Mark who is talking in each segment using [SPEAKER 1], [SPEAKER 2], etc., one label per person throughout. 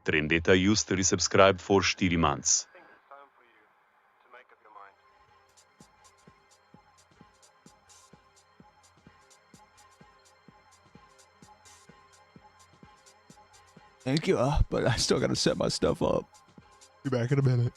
[SPEAKER 1] Trendetta used resubscribed for 4 months.
[SPEAKER 2] Thank you, but I still gotta set my stuff up. Be back in a minute.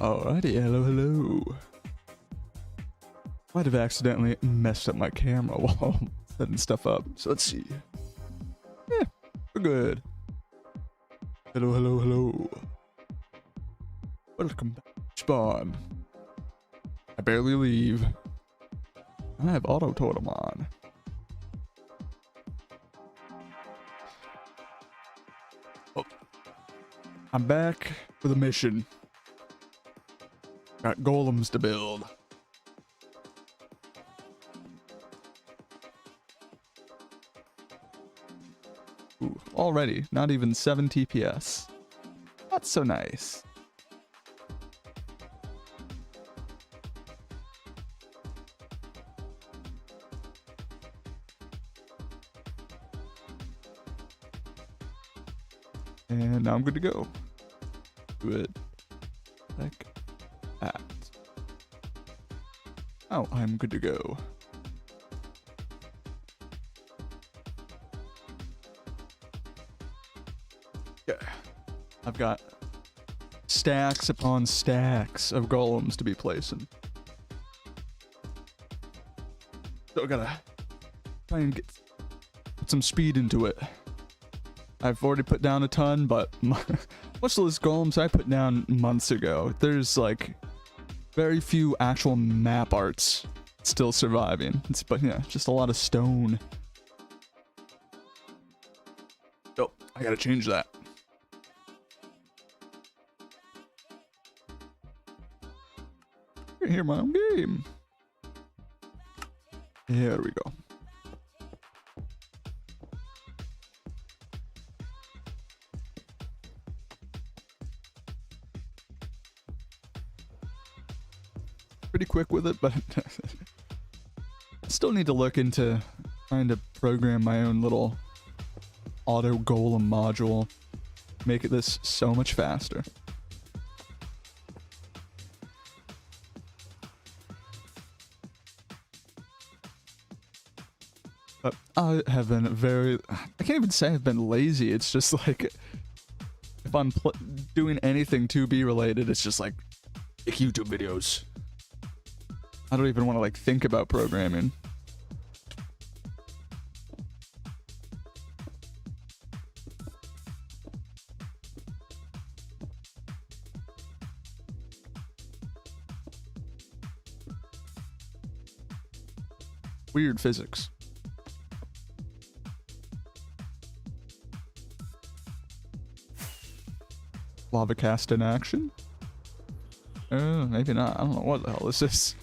[SPEAKER 2] Alrighty, hello. Might have accidentally messed up my camera while setting stuff up. So let's see. Yeah, we're good. Hello. Welcome back. Spawn. I barely leave. I have auto totem on. Oh. I'm back with a mission. Got golems to build. Ooh, already, not even 7 TPS. That's so nice. And now I'm good to go. Good. Like that. Oh, I'm good to go. Yeah. I've got stacks upon stacks of golems to be placing. So I gotta try and put some speed into it. I've already put down a ton, but most of those golems I put down months ago, there's like very few actual map arts still surviving. But yeah, just a lot of stone. Oh, I gotta change that. I can hear my own game. There we go. Pretty quick with it, but I still need to look into trying to program my own little auto golem module. Make it this so much faster. But I have been I can't even say I've been lazy. It's just like, if I'm doing anything 2B related, it's just like, make YouTube videos. I don't even want to like think about programming. Weird physics. Lava cast in action? Maybe not. I don't know what the hell this is.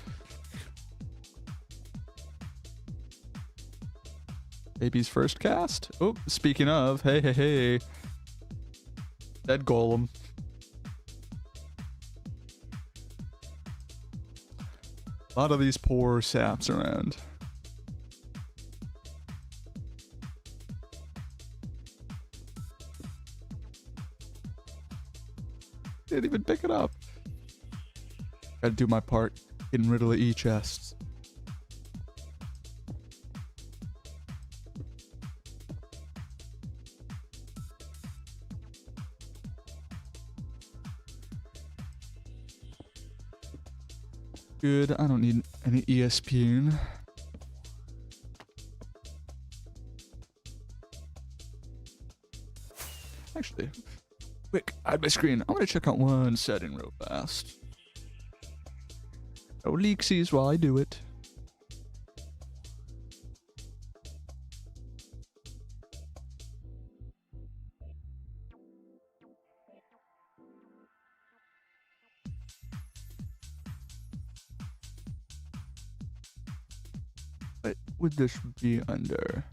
[SPEAKER 2] Baby's first cast? Oh, speaking of, hey. Dead golem. A lot of these poor saps around. Didn't even pick it up. Gotta do my part, getting rid of the E-chests. Good, I don't need any ESPing. Actually, quick, hide my screen. I want to check out one setting real fast. No leaksies while I do it. What would this be under?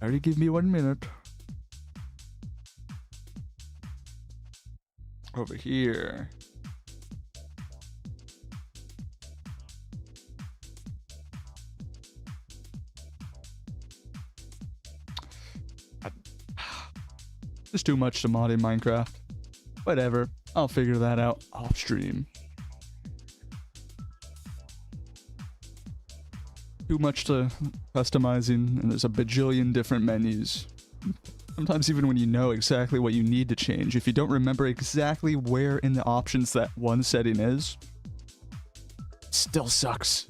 [SPEAKER 2] Already give me 1 minute. Over here. There's too much to mod in Minecraft. Whatever, I'll figure that out off stream. Too much to customizing, and there's a bajillion different menus. Sometimes even when you know exactly what you need to change, if you don't remember exactly where in the options that one setting is, it still sucks.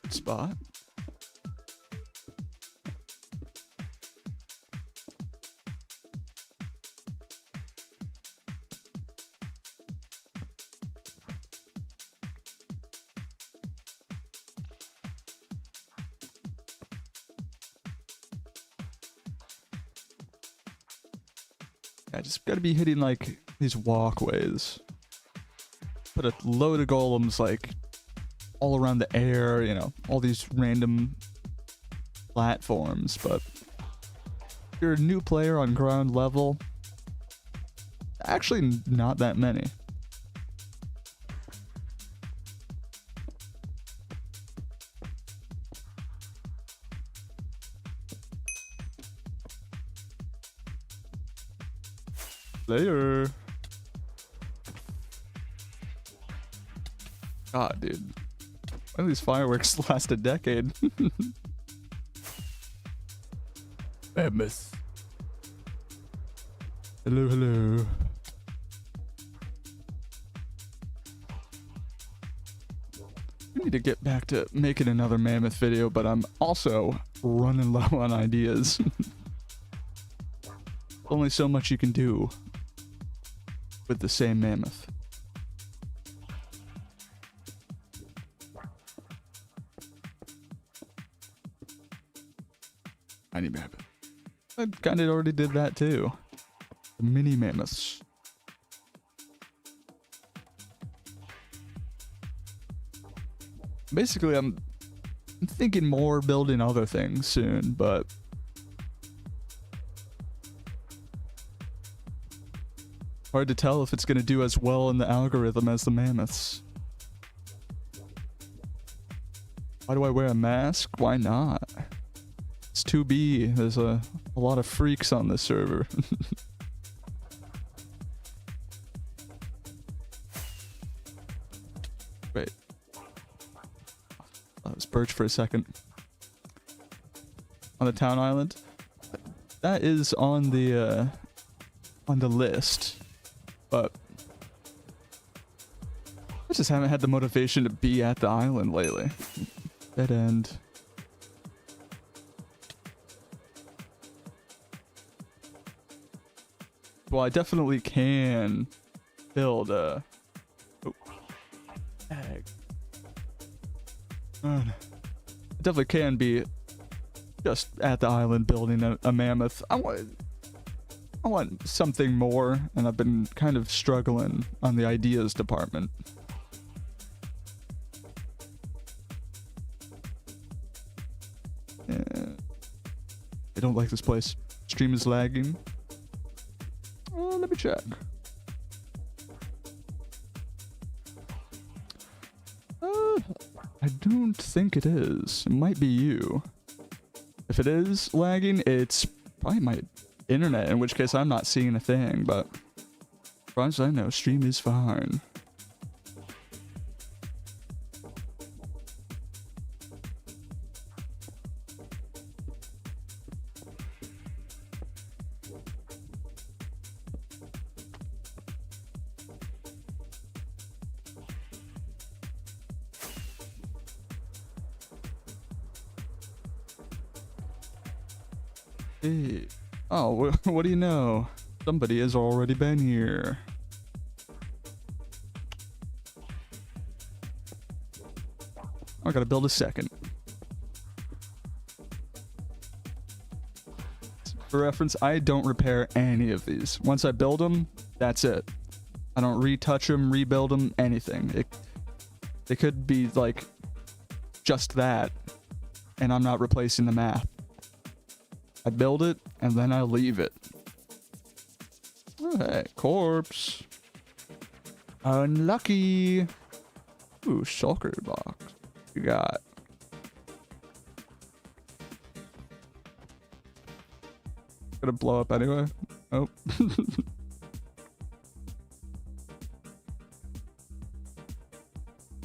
[SPEAKER 2] Spot. I just gotta be hitting like these walkways. put a load of golems like all around the air, you know, all these random platforms. But if you're a new player on ground level, actually not that many. Later. God, dude. Why do these fireworks last a decade? Mammoth. Hello, hello. I need to get back to making another mammoth video, but I'm also running low on ideas. Only so much you can do with the same mammoth. Tiny mammoth. I kind of already did that too. The mini mammoths. Basically, I'm thinking more building other things soon, but hard to tell if it's going to do as well in the algorithm as the mammoths. Why do I wear a mask? Why not? It's 2B. There's a lot of freaks on this server. Wait. I was perched for a second. On the town island? That is on the list. But I just haven't had the motivation to be at the island lately. Dead end. Well, I definitely can build a... Oh. Egg. I definitely can be just at the island building a mammoth. I want something more, and I've been kind of struggling on the ideas department. I don't like this place. Stream is lagging. Let me check. I don't think it is. It might be you. If it is lagging, it's probably my internet, in which case I'm not seeing a thing, but as far as I know, stream is fine. Hey. Oh, what do you know? Somebody has already been here. I gotta build a second. For reference, I don't repair any of these. Once I build them, that's it. I don't retouch them, rebuild them, anything. It could be like just that, and I'm not replacing the map. I build it, and then I leave it. Oh, hey, corpse. Unlucky. Ooh, shulker box. You got. Gonna blow up anyway. Oh.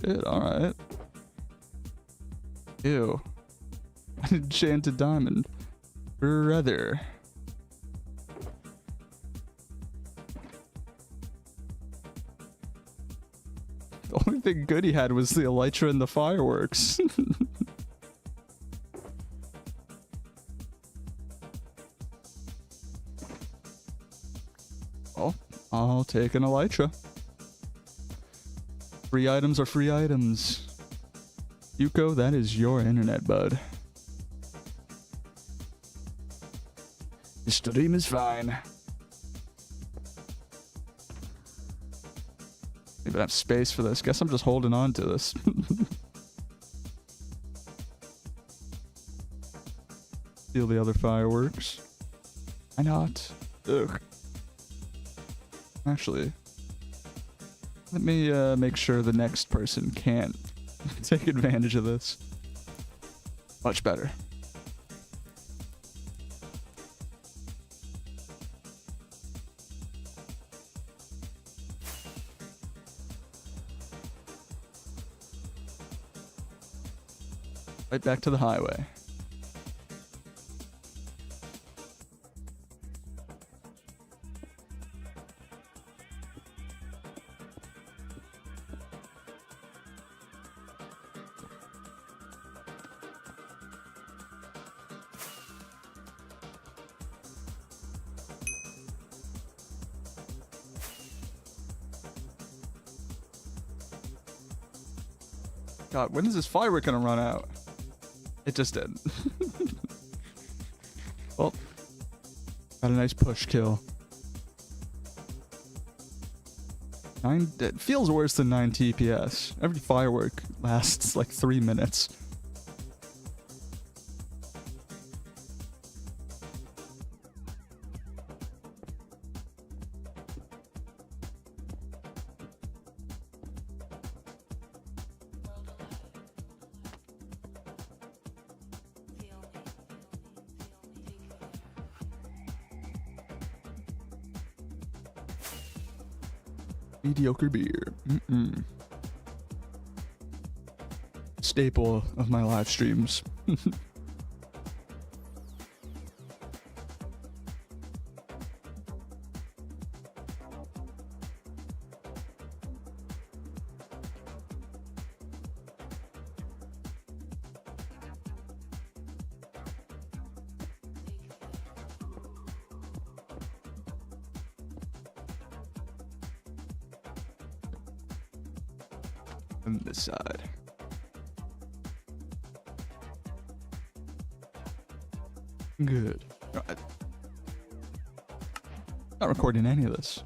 [SPEAKER 2] Shit, alright. Ew. Enchanted diamond. Brother. The only thing good he had was the elytra and the fireworks. Oh, I'll take an elytra. Free items are free items. Yuko, that is your internet, bud. The stream is fine. even have space for this. Guess I'm just holding on to this. Steal the other fireworks. Why not? Ugh. Actually, let me make sure the next person can't take advantage of this. Much better. Right back to the highway. God, when is this firework gonna run out? It just did. Well, got a nice push kill. It feels worse than 9 TPS. Every firework lasts like 3 minutes. Mediocre beer. Staple of my live streams. On this side. Good. Not recording any of this.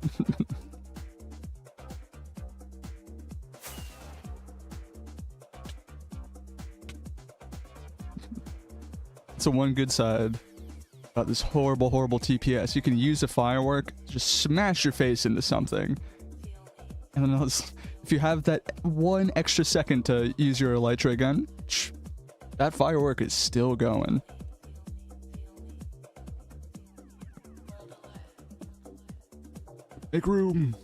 [SPEAKER 2] So one good side about this horrible TPS, you can use a firework, just smash your face into something. And then if you have that 1 extra second to use your elytra gun, that firework is still going. Make room.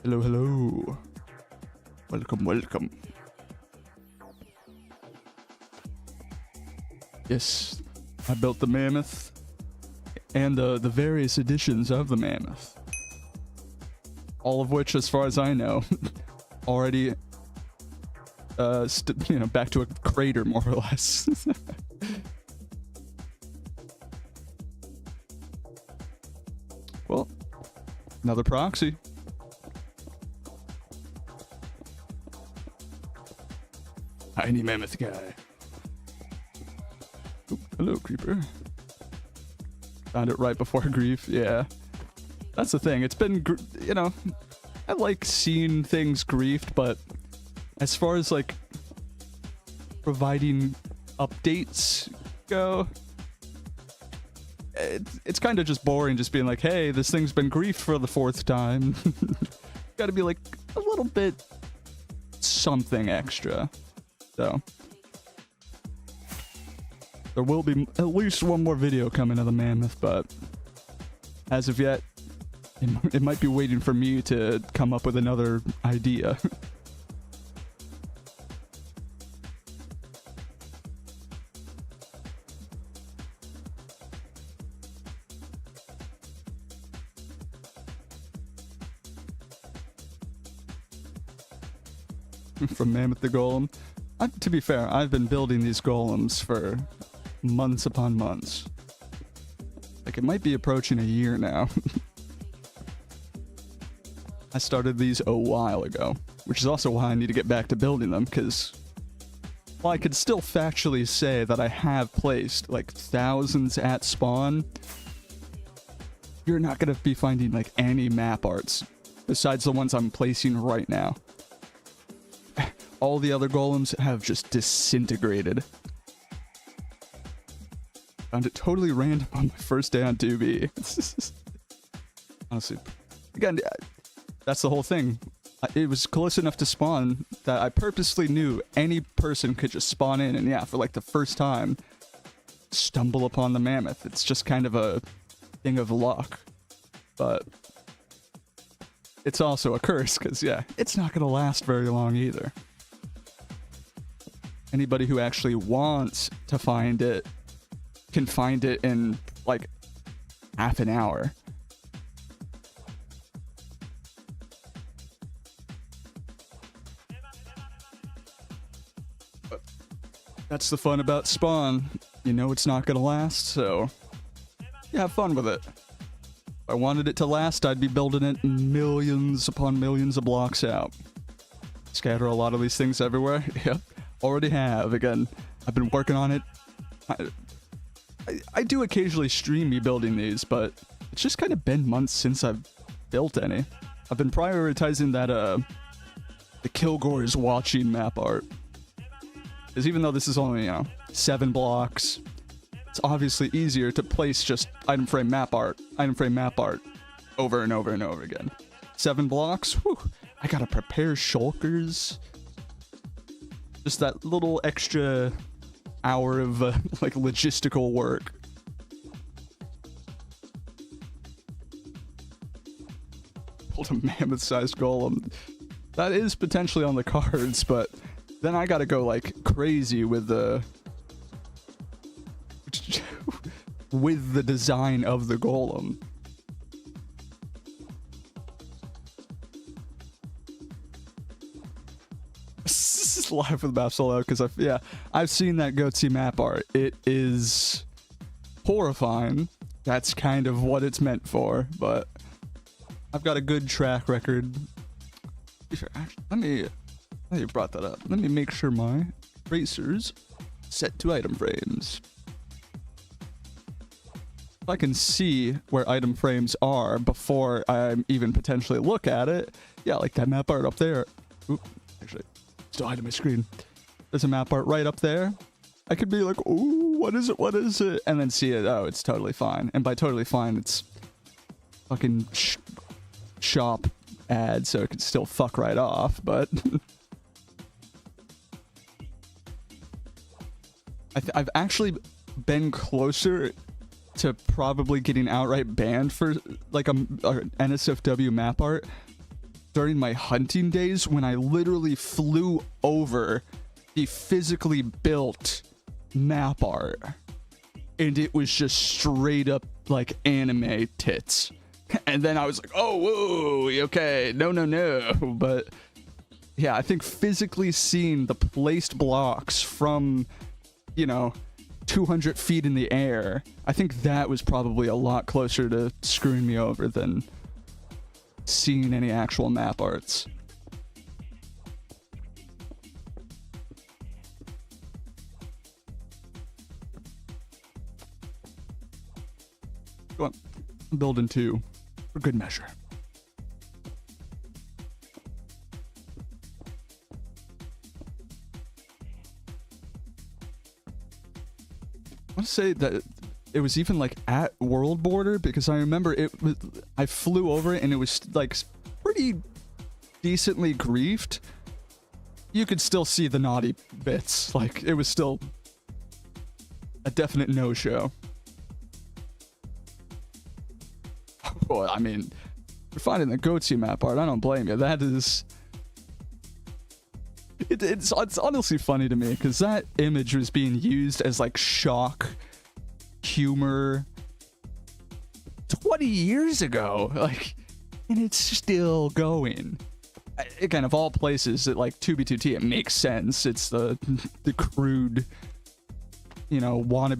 [SPEAKER 2] Hello, hello. Welcome, welcome. Yes, I built the mammoth. And the various editions of the mammoth. All of which, as far as I know, already, back to a crater, more or less. Well, another proxy. Tiny mammoth guy. Oh, hello, creeper. Found it right before grief. Yeah, that's the thing. It's been, I like seeing things griefed, but as far as like providing updates go, it's kind of just boring. Just being like, hey, this thing's been griefed for the 4th time. Got to be like a little bit something extra. So there will be at least one more video coming of the mammoth, but as of yet, it might be waiting for me to come up with another idea. From Mammoth the Golem. To be fair, I've been building these golems for months upon months. Like, it might be approaching a year now. I started these a while ago, which is also why I need to get back to building them, because while I could still factually say that I have placed like thousands at spawn, you're not gonna be finding like any map arts besides the ones I'm placing right now. All the other golems have just disintegrated. Found it totally random on my first day on 2B. Honestly, again, that's the whole thing. It was close enough to spawn that I purposely knew any person could just spawn in, and yeah, for like the first time, stumble upon the mammoth. It's just kind of a thing of luck, but it's also a curse because yeah, it's not gonna last very long either. Anybody who actually wants to find it can find it in like half an hour. But that's the fun about Spawn. You know it's not gonna last, so you have fun with it. If I wanted it to last, I'd be building it millions upon millions of blocks out. Scatter a lot of these things everywhere. Yep, already have. Again, I've been working on it. I do occasionally stream me building these, but it's just kind of been months since I've built any. I've been prioritizing that, the Kilgore's watching map art. Because even though this is only, 7 blocks, it's obviously easier to place just item frame map art, over and over and over again. 7 blocks, whew, I gotta prepare shulkers. Just that little extra hour of like logistical work. Build a mammoth-sized golem. That is potentially on the cards, but then I gotta go like crazy with the with the design of the golem. Live with map solo because I've seen that goatsy map art. It is horrifying. That's kind of what it's meant for, but I've got a good track record. Let me you brought that up. Let me make sure my tracers set to item frames. If I can see where item frames are before I even potentially look at it, yeah, like that map art up there. Oop, actually. Still hiding my screen. There's a map art right up there. I could be like, ooh, what is it? And then see it, oh, it's totally fine. And by totally fine, it's fucking shop ad, so it could still fuck right off, but... I've actually been closer to probably getting outright banned for like a NSFW map art during my hunting days when I literally flew over the physically built map art and it was just straight up like anime tits. And then I was like, oh, whoa, okay, no. But yeah, I think physically seeing the placed blocks from, 200 feet in the air, I think that was probably a lot closer to screwing me over than seeing any actual map arts. Go on, I'm building 2 for good measure. I want to say that it was even like at world border because I remember I flew over it and it was like pretty decently griefed. You could still see the naughty bits. Like it was still a definite no-show. Well, I mean, you're finding the goatsy map art. I don't blame you. That is... It's honestly funny to me because that image was being used as like shock humor 20 years ago, like, and it's still going. Again, of all places, it like 2B2T, it makes sense. It's the crude, wanna.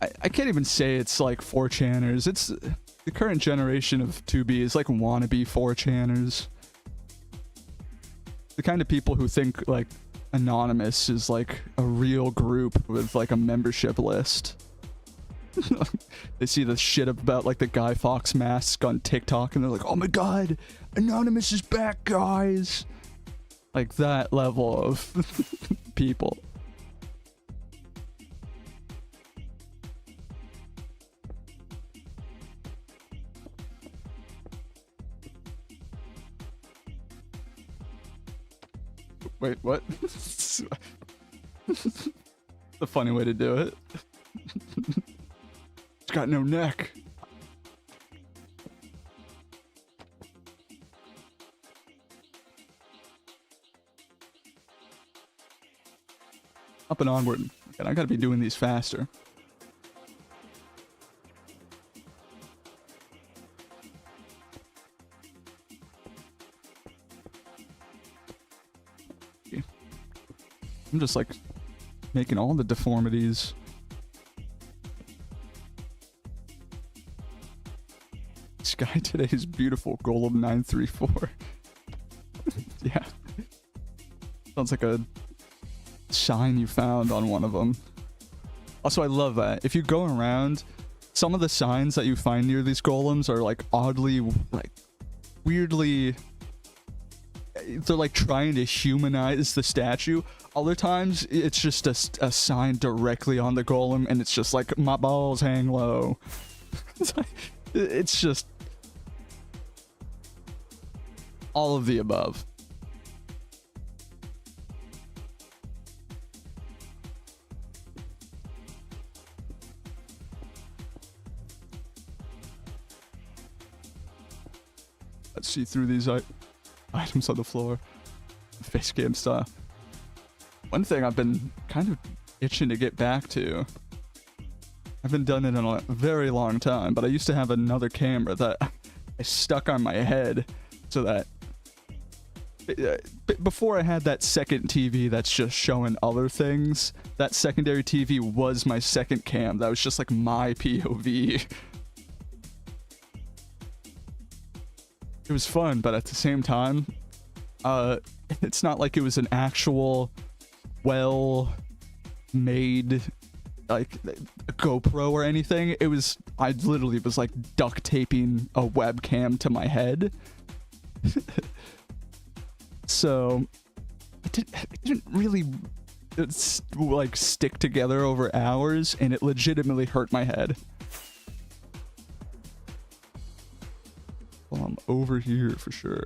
[SPEAKER 2] I can't even say it's like 4chaners. It's the current generation of 2B is like wannabe 4chaners. The kind of people who think like Anonymous is like a real group with like a membership list. They see the shit about like the Guy Fawkes mask on TikTok, and they're like, "Oh my god, Anonymous is back, guys!" Like that level of people. Wait, what? It's a funny way to do it. It's got no neck. Up and onward. And I gotta be doing these faster. I'm just like making all the deformities. This guy today is beautiful. Golem 934. Yeah. Sounds like a sign you found on one of them. Also, I love that. If you go around, some of the signs that you find near these golems are like oddly, like weirdly, they're like trying to humanize the statue. Other times, it's just a sign directly on the golem, and it's just like, my balls hang low. It's just all of the above. Let's see through these items on the floor. Face game style. One thing I've been kind of itching to get back to. I've been done it in a very long time, but I used to have another camera that I stuck on my head so that before I had that second TV that's just showing other things, that secondary TV was my second cam. That was just like my POV. It was fun, but at the same time, it's not like it was an actual well-made like a GoPro or anything. It was, I literally was like duct taping a webcam to my head. So it didn't really like stick together over hours, and it legitimately hurt my head. Well, I'm over here for sure.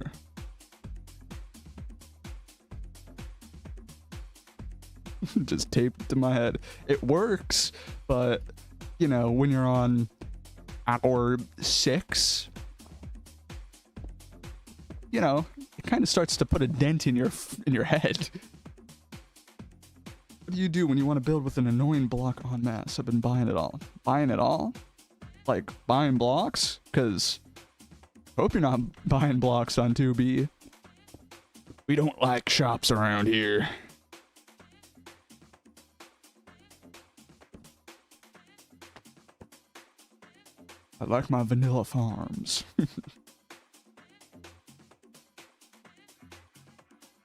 [SPEAKER 2] Just taped to my head. It works, but you know, when you're on hour 6, you know, it kind of starts to put a dent in your head. What do you do when you want to build with an annoying block en masse? I've been buying it all. Buying it all? Like buying blocks? Because hope you're not buying blocks on 2B. We don't like shops around here. I like my vanilla farms.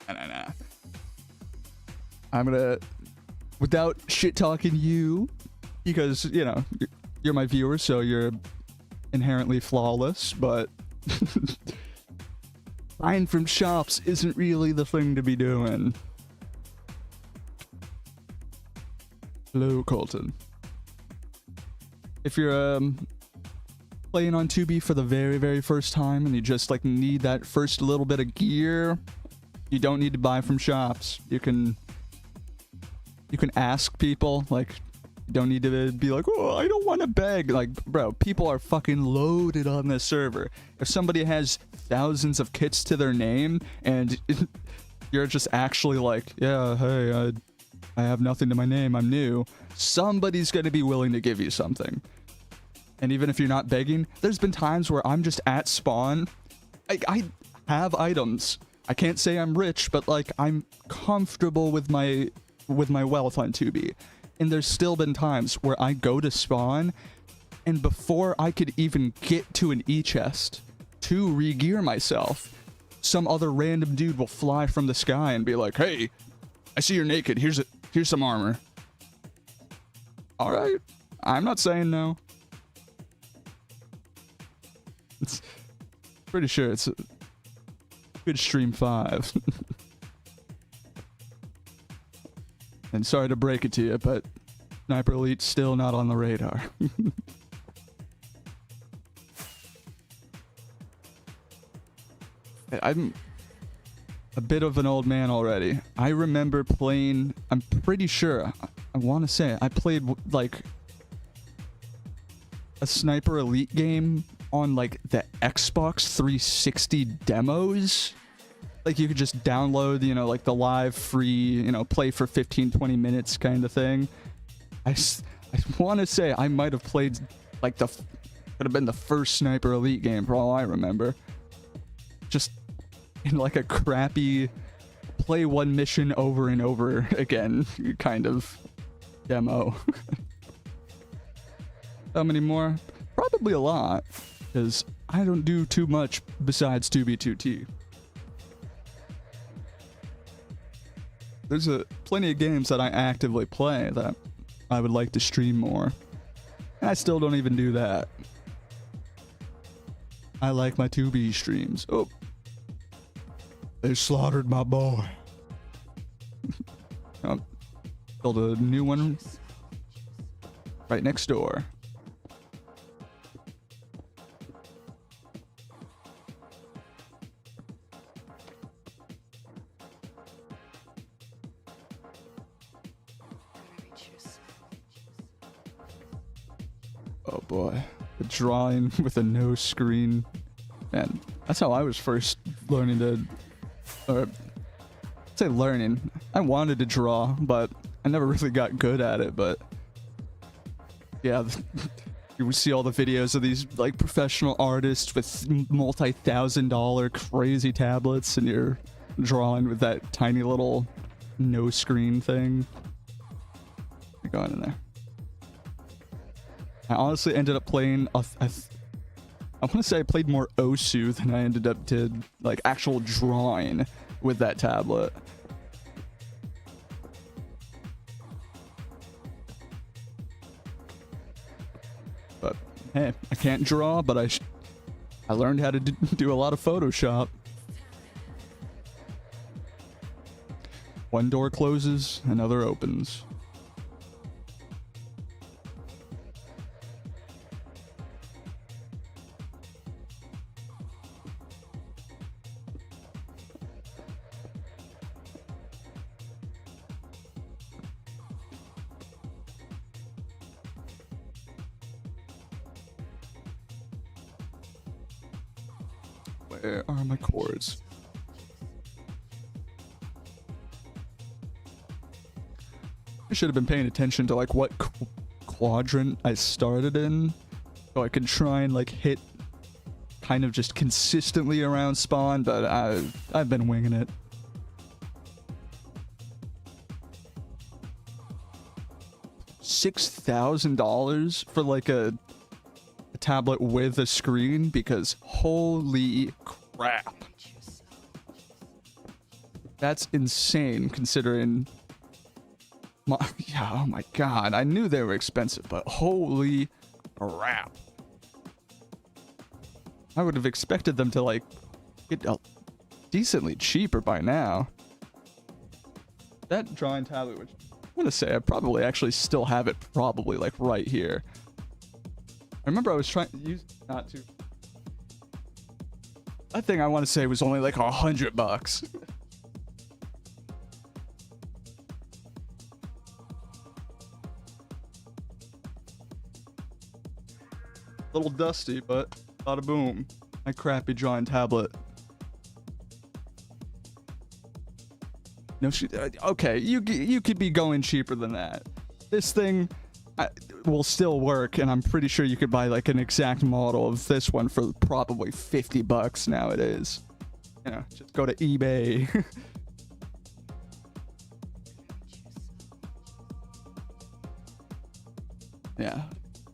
[SPEAKER 2] Nah. I'm gonna, without shit talking you, because you know you're my viewer, so you're inherently flawless, but buying from shops isn't really the thing to be doing. Hello, Colton. If you're playing on 2B for the very, very first time and you just like need that first little bit of gear, you don't need to buy from shops. You can ask people. Like, you don't need to be like, oh, I don't want to beg. Like, bro, people are fucking loaded on this server. If somebody has thousands of kits to their name and you're just actually like, yeah, hey, I have nothing to my name, I'm new, somebody's gonna be willing to give you something. And even if you're not begging, there's been times where I'm just at spawn. I have items. I can't say I'm rich, but like I'm comfortable with my wealth on 2B. And there's still been times where I go to spawn, and before I could even get to an E-chest to re-gear myself, some other random dude will fly from the sky and be like, hey, I see you're naked. Here's some armor. All right. I'm not saying no. It's pretty sure it's a good stream 5. And sorry to break it to you, but Sniper Elite's still not on the radar. I'm a bit of an old man already. I remember playing, I'm pretty sure, I want to say, I played like a Sniper Elite game on like the Xbox 360 demos. Like you could just download, you know, like the live free, you know, play for 15-20 minutes kind of thing. I want to say I might have played like could have been the first Sniper Elite game for all I remember. Just in like a crappy play one mission over and over again kind of demo. How many more? Probably a lot, because I don't do too much besides 2B2T. There's plenty of games that I actively play that I would like to stream more. And I still don't even do that. I like my 2B streams. Oh. They slaughtered my boy. Build a new one right next door. Oh boy, the drawing with a no screen, and that's how I was first learning to, or say learning. I wanted to draw, but I never really got good at it. But yeah, you would see all the videos of these like professional artists with multi-$1,000 crazy tablets, and you're drawing with that tiny little no screen thing. Go in there. I honestly ended up playing I want to say I played more Osu than I ended up did like actual drawing with that tablet. But hey, I can't draw, but I learned how to do a lot of Photoshop. One door closes, another opens. Where are my chords? I should have been paying attention to like what quadrant I started in, so I could try and like hit kind of just consistently around spawn, but I've been winging it. $6,000 for like a tablet with a screen, because holy crap, that's insane considering yeah, oh my god, I knew they were expensive, but holy crap. I would have expected them to like get decently cheaper by now. That drawing tablet, which I want to say I probably actually still have it, probably like right here. I remember I was trying to use not to. That thing I want to say was only like $100. Little dusty, but bada boom. My crappy drawing tablet. No, okay, you could be going cheaper than that. This thing will still work, and I'm pretty sure you could buy like an exact model of this one for probably $50 nowadays. You know, just go to eBay. Yeah,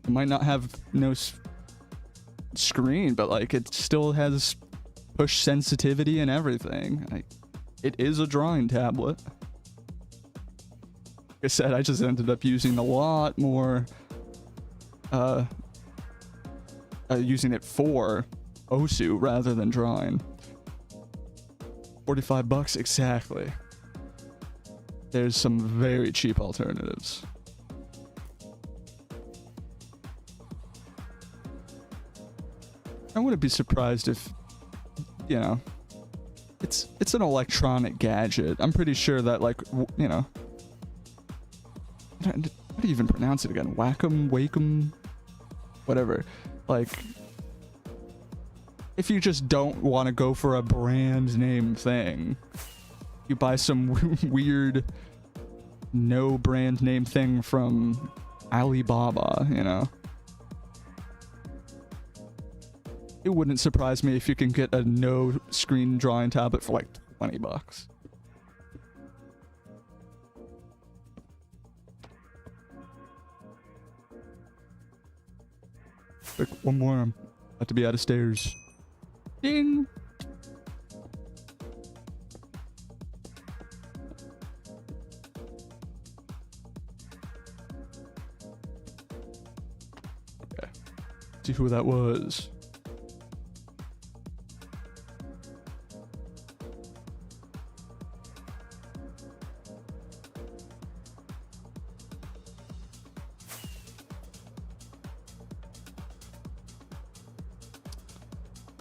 [SPEAKER 2] it might not have no screen, but like it still has push sensitivity and everything. It is a drawing tablet. Like I said, I just ended up using a lot more using it for Osu rather than drawing. 45 bucks exactly. There's some very cheap alternatives. I wouldn't be surprised if, you know, it's an electronic gadget. I'm pretty sure that, like, you know, how do you even pronounce it again? Wacom, whatever. Like, if you just don't want to go for a brand name thing, you buy some weird no brand name thing from Alibaba, you know. It wouldn't surprise me if you can get a no screen drawing tablet for like 20 bucks. Quick, one more. I'm about to be out of stairs. Ding! Okay. See who that was.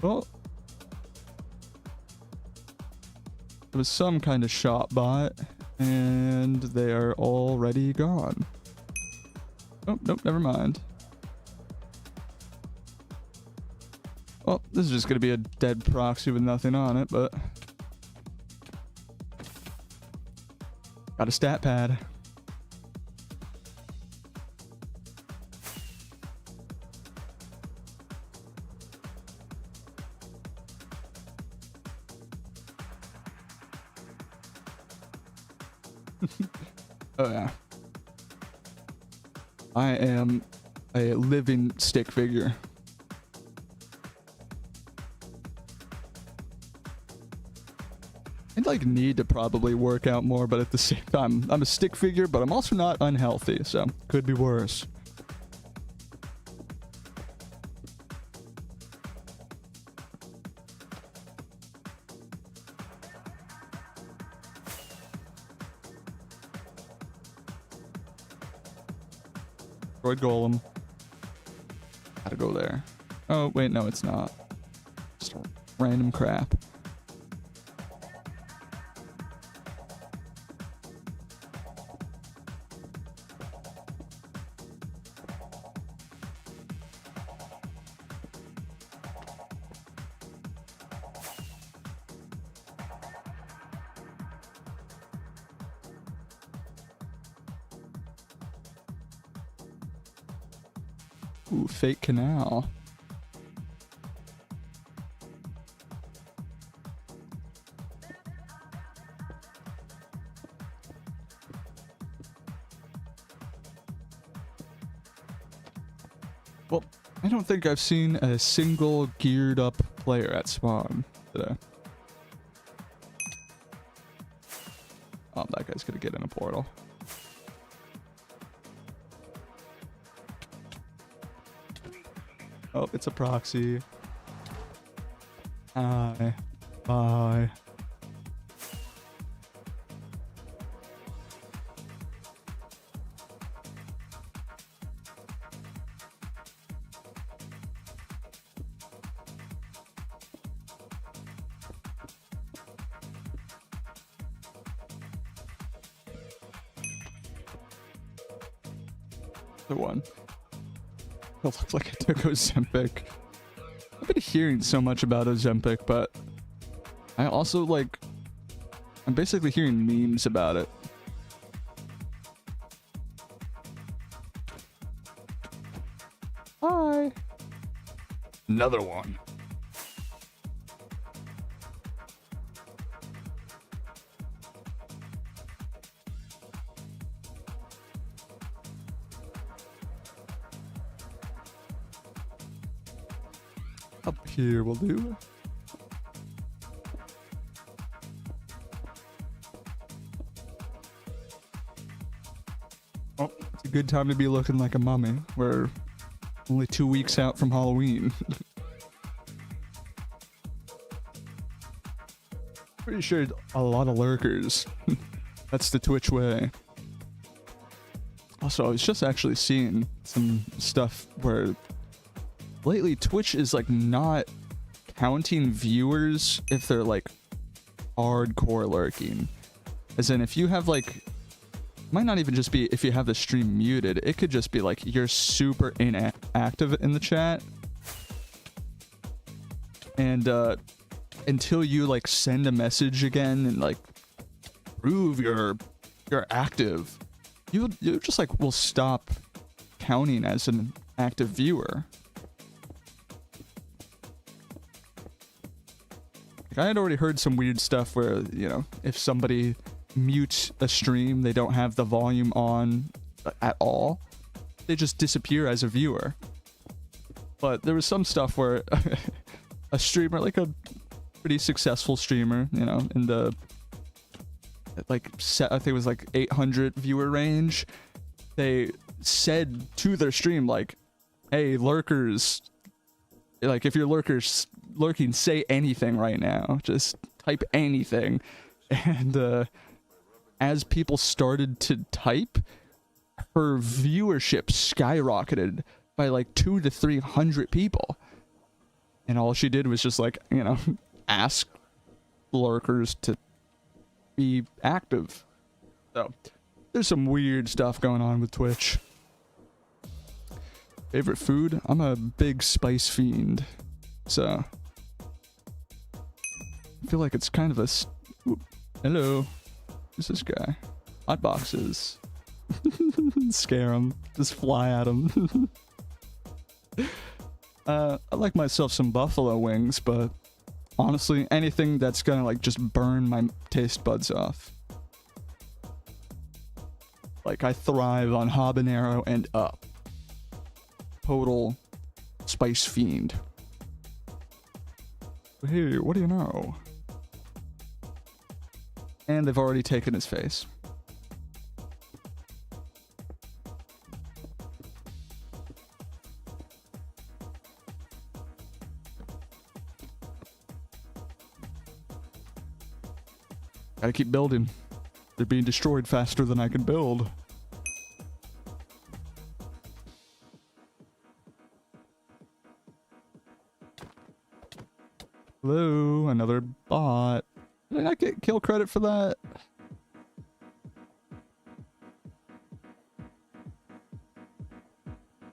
[SPEAKER 2] Well, it was some kind of shop bot, and they are already gone. Oh, nope, never mind. Well, this is just gonna be a dead proxy with nothing on it, but got a stat pad. Oh yeah. I am a living stick figure. I'd like need to probably work out more, but at the same time, I'm a stick figure, but I'm also not unhealthy, so could be worse. Golem. Gotta go there. Oh, wait, no, it's not. Just random crap. Ooh, fake canal. Well, I don't think I've seen a single geared up player at spawn today. Oh, that guy's gonna get in a portal. Oh, it's a proxy. Hi. Bye. The one. It looked like I took Ozempic. I've been hearing so much about Ozempic, but I also I'm basically hearing memes about it. Hi. Another one. Up here will do. Oh, it's a good time to be looking like a mummy. We're Only 2 weeks out from Halloween. Pretty sure a lot of lurkers. That's the Twitch way. Also, I was just actually seeing some stuff where lately Twitch is like not counting viewers if they're like hardcore lurking. As in, if you have like, might not even just be if you have the stream muted, it could just be like you're super inactive in the chat. And until you like send a message again and like prove you're active, you just like will stop counting as an active viewer. Like, I had already heard some weird stuff where, you know, if somebody mutes a stream, they don't have the volume on at all, they just disappear as a viewer. But there was some stuff where a streamer, like a pretty successful streamer, you know, in the like set, I think it was like 800 viewer range, they said to their stream like, hey lurkers, like if you're lurking, say anything right now, just type anything. And as people started to type, her viewership skyrocketed by like 200 to 300 people. And all she did was just like, you know, ask lurkers to be active. So there's some weird stuff going on with Twitch. Favorite food? I'm a big spice fiend. So I feel like it's kind of a... Ooh, hello. Who's this guy? Hot boxes. Scare him. Just fly at him. I like myself some buffalo wings, but honestly, anything that's gonna like just burn my taste buds off. Like, I thrive on habanero and up. Total spice fiend. Hey, what do you know? And they've already taken his face. Gotta keep building. They're being destroyed faster than I can build. Hello, another bot. Did I not get kill credit for that?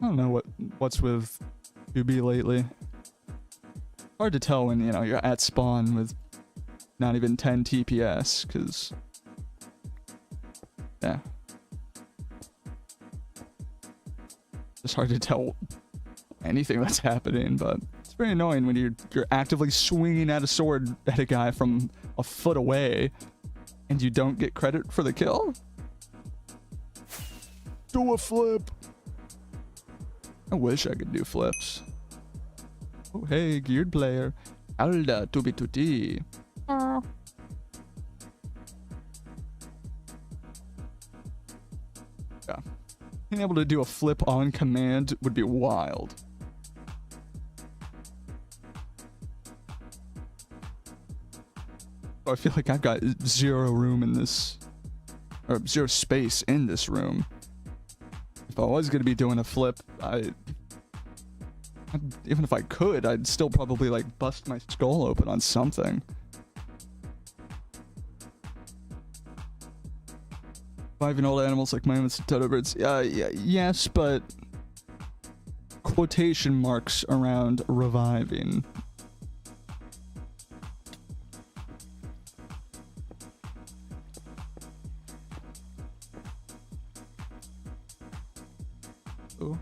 [SPEAKER 2] I don't know what's with 2B lately. Hard to tell when, you know, you're at spawn with not even 10 TPS, because yeah, it's hard to tell anything that's happening. But it's very annoying when you're actively swinging at a sword at a guy from a foot away and you don't get credit for the kill. Do a flip. I wish I could do flips. Oh hey, geared player. Alda tubi tuti. Yeah. Being able to do a flip on command would be wild. Oh, I feel like I've got zero room in this, or zero space in this room. If I was going to be doing a flip, even if I could, I'd still probably like bust my skull open on something. Reviving old animals like mammoths and dodo birds. Yeah, yes, but quotation marks around reviving. Oh.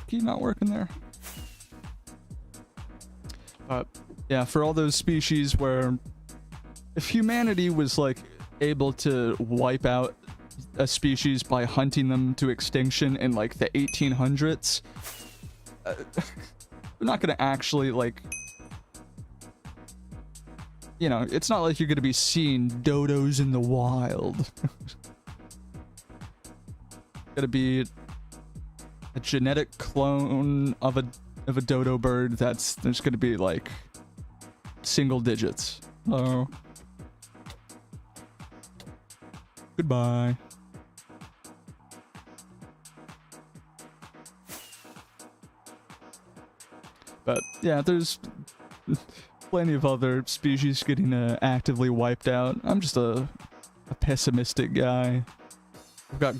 [SPEAKER 2] Key not working there. Yeah, for all those species where if humanity was like able to wipe out a species by hunting them to extinction in like the 1800s, we're not gonna actually like, you know, it's not like you're gonna be seeing dodos in the wild. Gonna be a genetic clone of a dodo bird there's gonna be like single digits. Oh. Goodbye. But yeah, there's plenty of other species getting actively wiped out. I'm just a pessimistic guy. We've got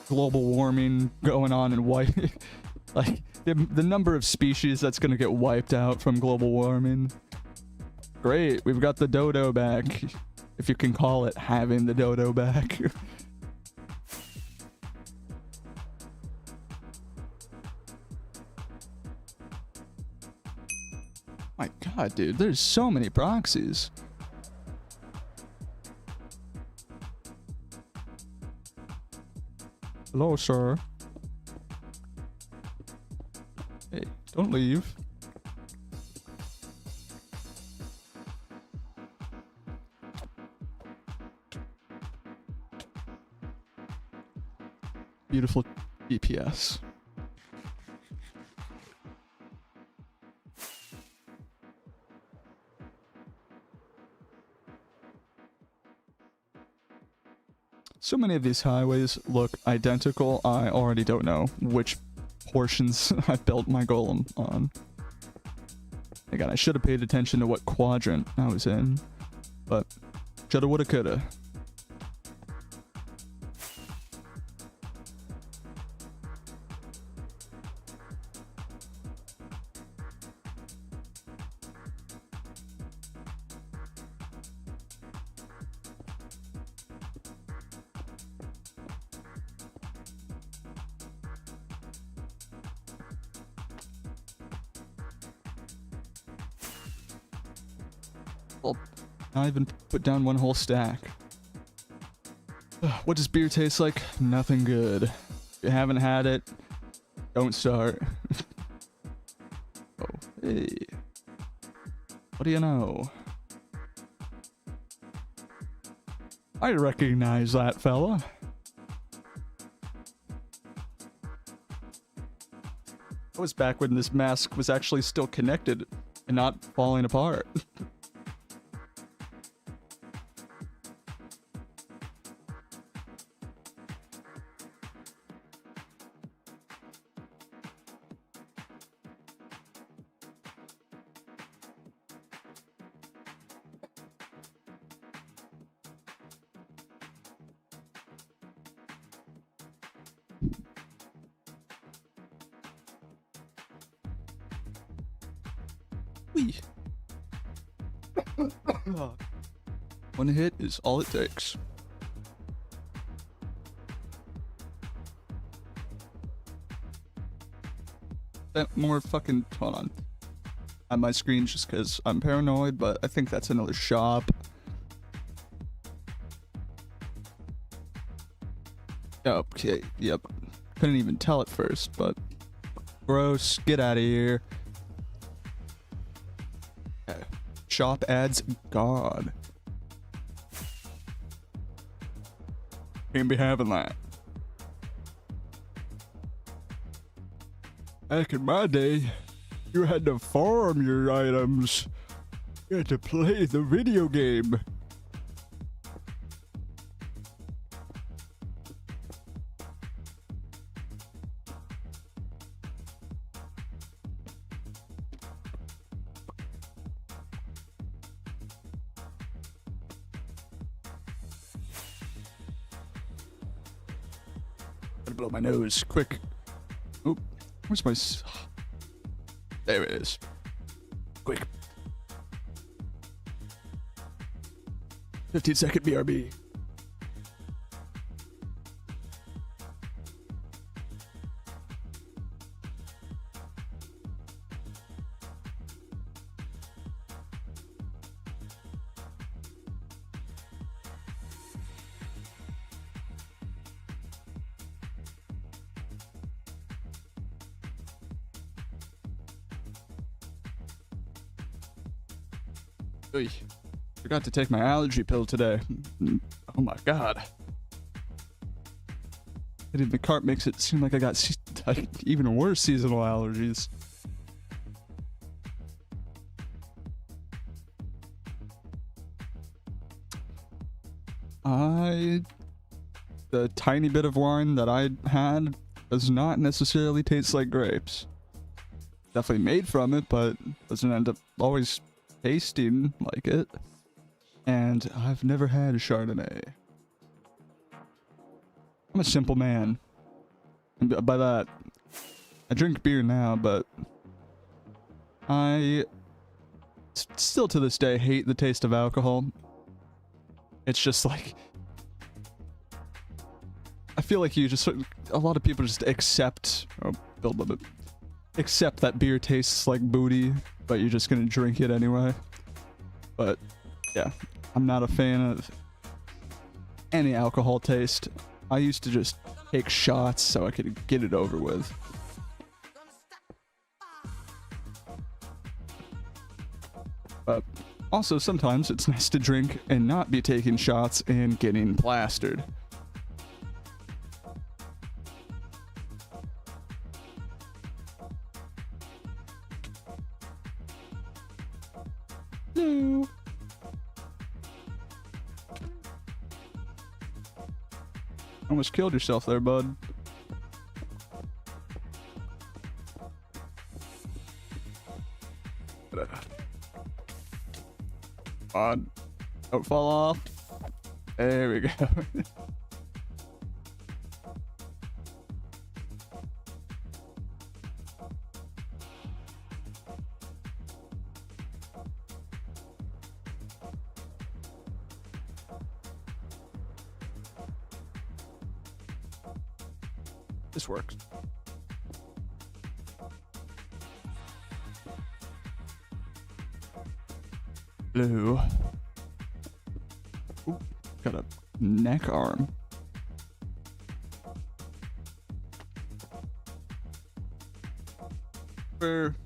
[SPEAKER 2] global warming going on and like the number of species that's gonna get wiped out from global warming. Great, we've got the dodo back, if you can call it having the dodo back. My god, dude, there's so many proxies. Hello, sir. Hey, don't leave. Beautiful GPS. So many of these highways look identical. I already don't know which portions I built my golem on. Again, I should have paid attention to what quadrant I was in, but shoulda, woulda, coulda. Well, I even put down one whole stack. What does beer taste like? Nothing good. If you haven't had it, don't start. Oh, hey. What do you know? I recognize that fella. I was back when this mask was actually still connected and not falling apart. Whee. One hit is all it takes. That more fucking... Hold on. On my screen just because I'm paranoid, but I think that's another shop. Okay, yep. Couldn't even tell at first, but... Gross, get out of here. Okay. Shop adds God. Can't be having that. Back in my day, you had to farm your items. You had to play the video game. Gotta blow my nose, quick. Oop, where's my... There it is. Quick. 15-second BRB. Oy. Forgot to take my allergy pill today. Oh my god. Hitting the cart makes it seem like I got like, even worse seasonal allergies. The tiny bit of wine that I had does not necessarily taste like grapes. Definitely made from it, but doesn't end up always tasting like it. And I've never had a Chardonnay. I'm a simple man. And by that, I drink beer now, but I still to this day hate the taste of alcohol. It's just like, I feel like a lot of people just accept that beer tastes like booty, but you're just gonna drink it anyway. But yeah, I'm not a fan of any alcohol taste. I used to just take shots so I could get it over with. But also sometimes it's nice to drink and not be taking shots and getting plastered. Hello. Almost killed yourself there, bud. Come on. Don't fall off. There we go. This works. Blue. Ooh, got a neck arm. We're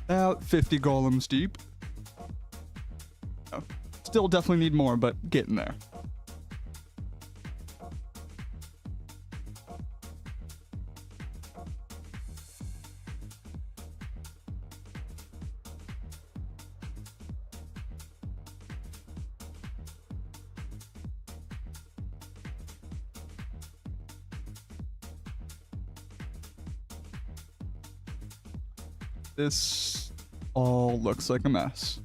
[SPEAKER 2] about 50 golems deep. Oh, still definitely need more, but getting there. This all looks like a mess.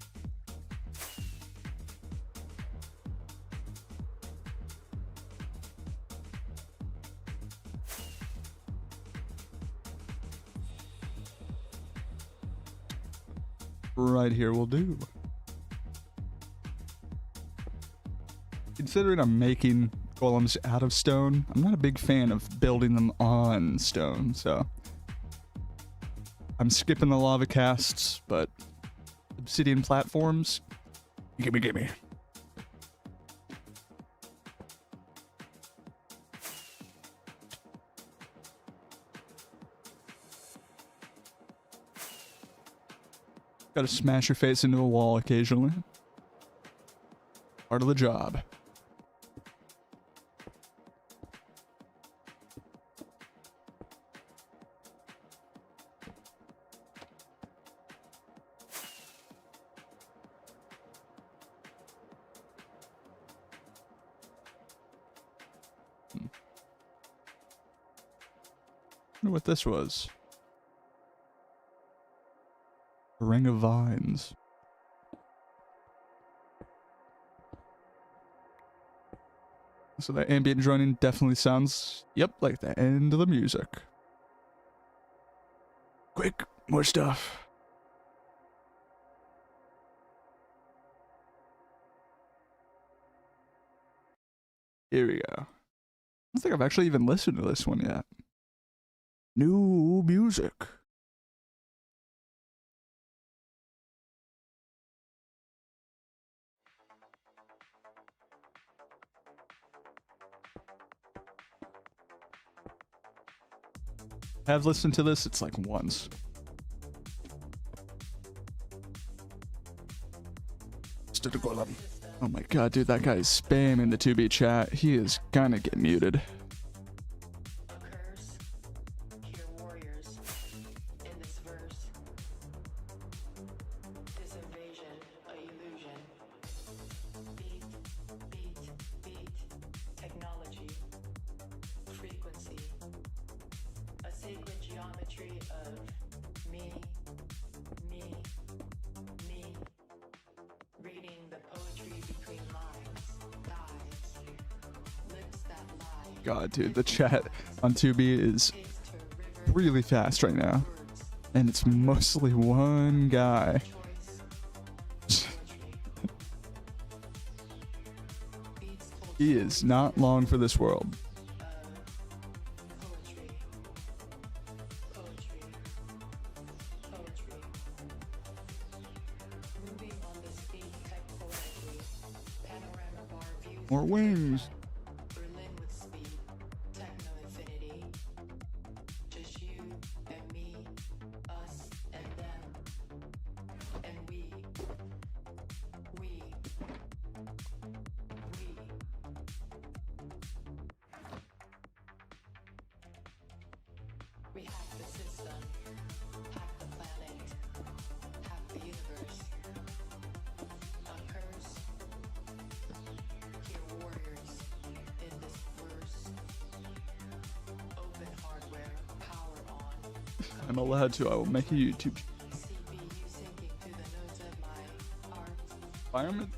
[SPEAKER 2] Right here will do. Considering I'm making golems out of stone, I'm not a big fan of building them on stone, so I'm skipping the lava casts, but obsidian platforms, gimme. Gotta smash your face into a wall occasionally. Part of the job. I wonder what this was. A ring of vines. So that ambient droning definitely sounds, yep, like the end of the music. Quick, more stuff. Here we go. I don't think I've actually even listened to this one yet. New music. Have listened to this, it's like once. Just did a golem. Oh my god, dude, that guy is spamming the 2B chat. He is gonna get muted.
[SPEAKER 3] Occurs, hear warriors in this verse. This invasion, a illusion. Beat, beat, beat. Technology, frequency. A sacred geometry of me, me, me. Reading the poetry between lines, thighs, lips that lie.
[SPEAKER 2] God, dude, the chat on 2B is really fast right now. And it's mostly one guy. He is not long for this world. More wings.
[SPEAKER 3] Berlin with speed, techno infinity. Just you and me, us and them, and we. We hack the system, hack the planet, hack the universe. A curse. Hear warriors in this verse. Open hardware, power on.
[SPEAKER 2] I'm allowed to. I will make a YouTube
[SPEAKER 3] CPU sinking through the nodes of my heart.
[SPEAKER 2] environment.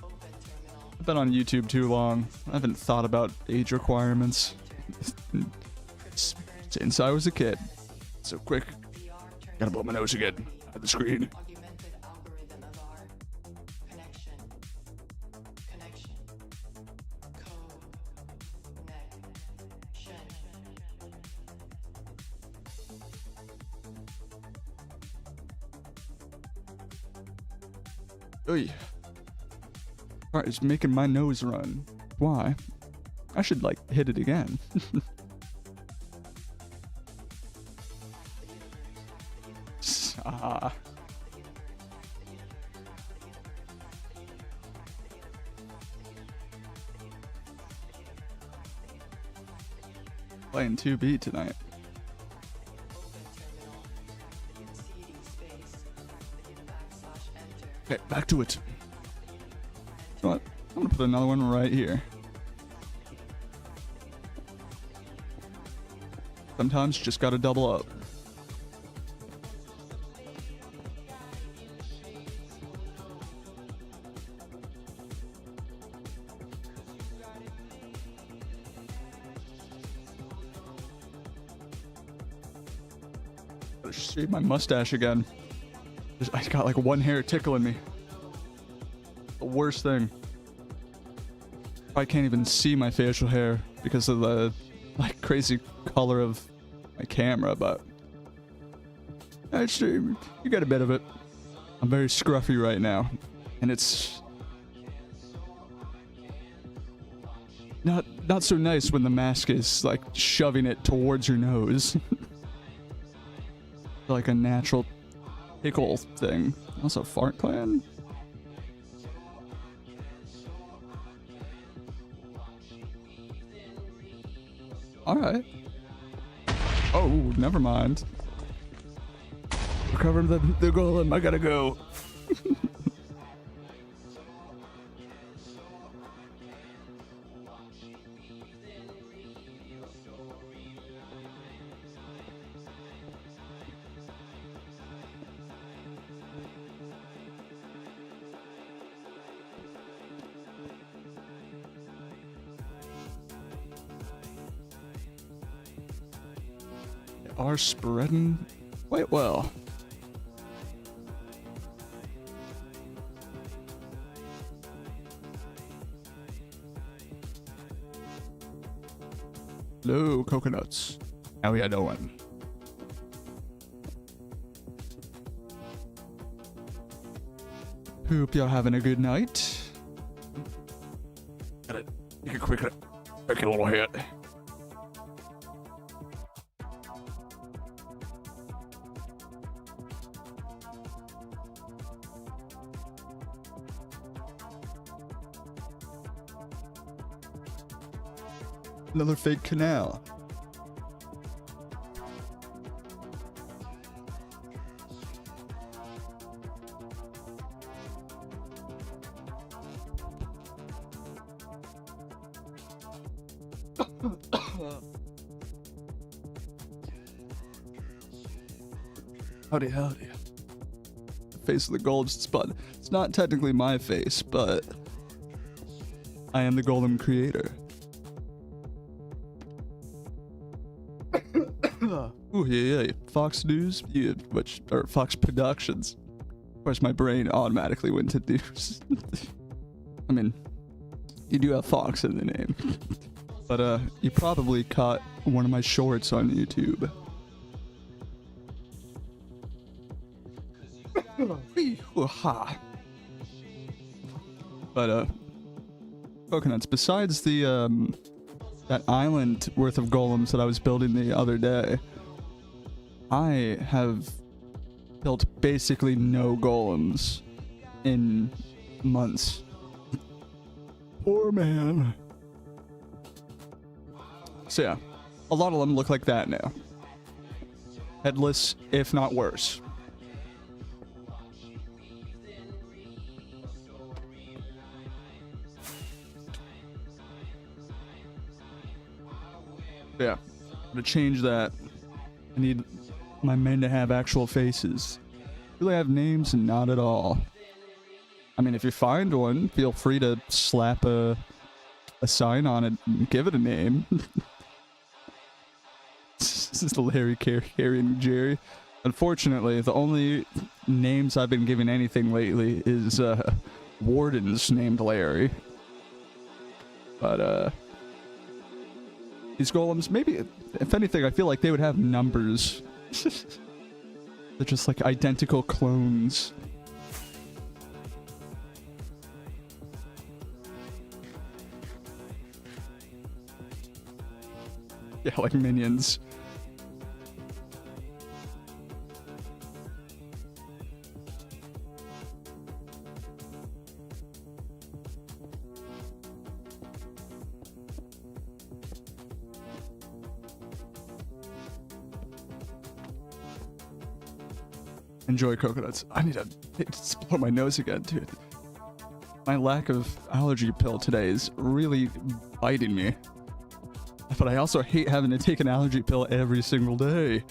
[SPEAKER 3] Open terminal.
[SPEAKER 2] I've been on YouTube too long. I haven't thought about age requirements since I was a kid. So quick. Gotta blow my nose again at the screen.
[SPEAKER 3] Augmented algorithm of our connection. Connection. Connection.
[SPEAKER 2] Oy. Alright, it's making my nose run. Why? I should, like, hit it again. Ah. Playing 2B tonight. Okay, back to it. You know what? I'm gonna put another one right here. Sometimes you just gotta double up. Gotta shave my mustache again. I got like one hair tickling me. The worst thing. I can't even see my facial hair because of the like crazy color of my camera, but actually, you get a bit of it. I'm very scruffy right now, and it's not so nice when the mask is like shoving it towards your nose. Like a natural tickle thing. Also, fart clan. Alright. Oh, never mind. Recover the golem, I gotta go. Are spreading quite well. Hello, coconuts. How ya doing? Hope y'all having a good night. Gotta take a quick little hit. Another fake canal. Howdy, howdy. The face of the golem spot. It's not technically my face, but I am the golem creator. Ooh, yeah. Fox News, yeah, or Fox Productions. Of course, my brain automatically went to news. I mean, you do have Fox in the name. But, you probably caught one of my shorts on YouTube. But, coconuts, besides the, that island worth of golems that I was building the other day, I have built basically no golems in months. Poor man. So yeah, a lot of them look like that now. Headless, if not worse. Yeah, to change that, I need my men to have actual faces. Do they have names? Not at all. I mean, if you find one, feel free to slap a sign on it and give it a name. This is the Larry, Harry, and Jerry. Unfortunately, the only names I've been giving anything lately is wardens named Larry. But these golems, maybe, if anything, I feel like they would have numbers. They're just like identical clones. Yeah, like minions. Enjoy coconuts. I need to explore my nose again, dude. My lack of allergy pill today is really biting me. But I also hate having to take an allergy pill every single day.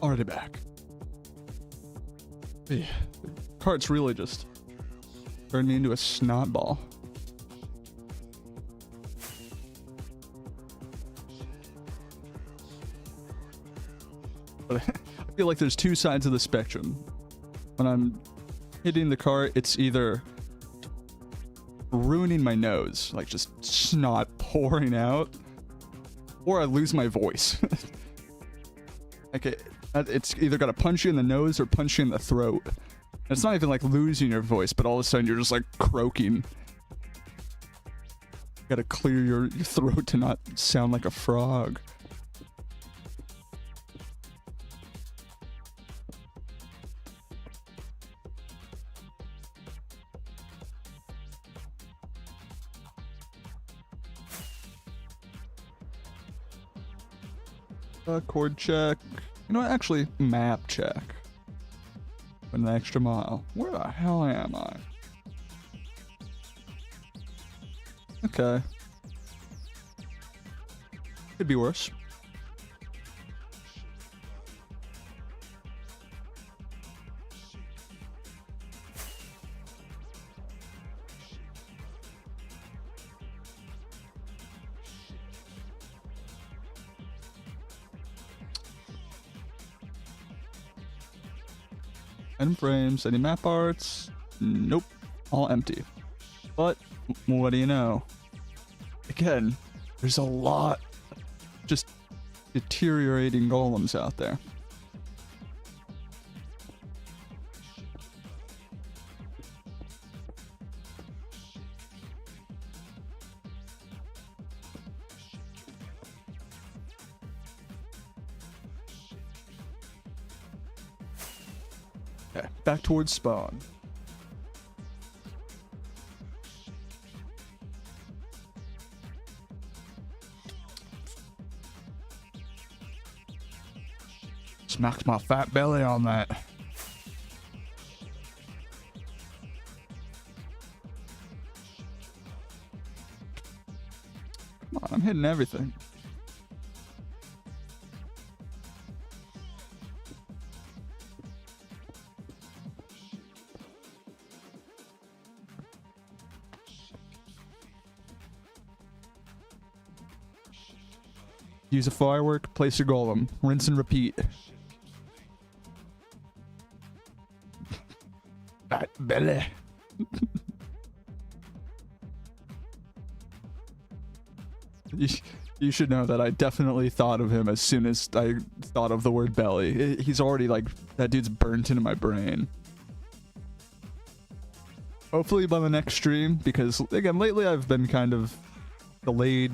[SPEAKER 2] Already back. The cart's really just turned me into a snot ball. But I feel like there's two sides of the spectrum. When I'm hitting the cart, it's either ruining my nose, like just snot pouring out, or I lose my voice. Like it's either got to punch you in the nose or punch you in the throat. And it's not even like losing your voice, but all of a sudden you're just like croaking. You gotta clear your throat to not sound like a frog. Chord check. You know what? Actually, map check. An extra mile. Where the hell am I? Okay. Could be worse. Any frames, any map arts? Nope. All empty. But, what do you know? Again, there's a lot just deteriorating golems out there. Okay, back towards spawn. Smacked my fat belly on that. Come on, I'm hitting everything. Use a firework, place your golem, rinse and repeat. Fat belly. You should know that I definitely thought of him as soon as I thought of the word belly. He's already like, that dude's burnt into my brain. Hopefully by the next stream, because again, lately I've been kind of delayed,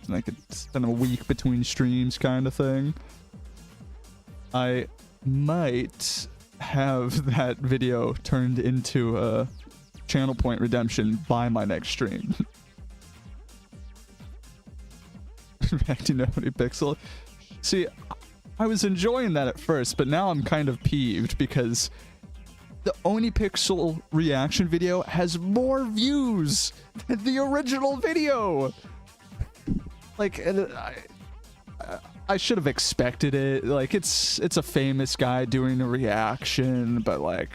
[SPEAKER 2] like it's been a week between streams kind of thing. I might have that video turned into a channel point redemption by my next stream. Back to nobody pixel. See, I was enjoying that at first, but now I'm kind of peeved because the OniPixel reaction video has more views than the original video. Like, I should have expected it. Like, it's a famous guy doing a reaction, but like,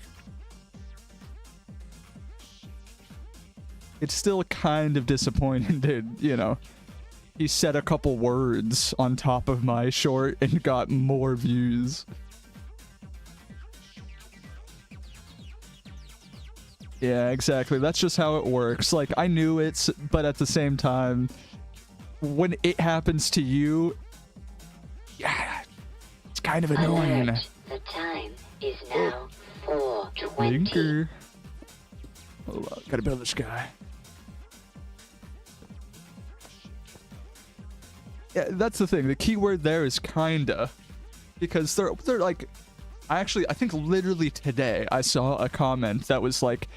[SPEAKER 2] it's still kind of disappointing, dude. You know, he said a couple words on top of my short and got more views. Yeah, exactly. That's just how it works. Like, I knew it, but at the same time, when it happens to you, yeah, it's kind of annoying.
[SPEAKER 4] Alert. The time is now 4:20.
[SPEAKER 2] Linker. Hold on, gotta build this guy. Yeah, that's the thing. The keyword there is kinda, because they're like, I think literally today I saw a comment that was like,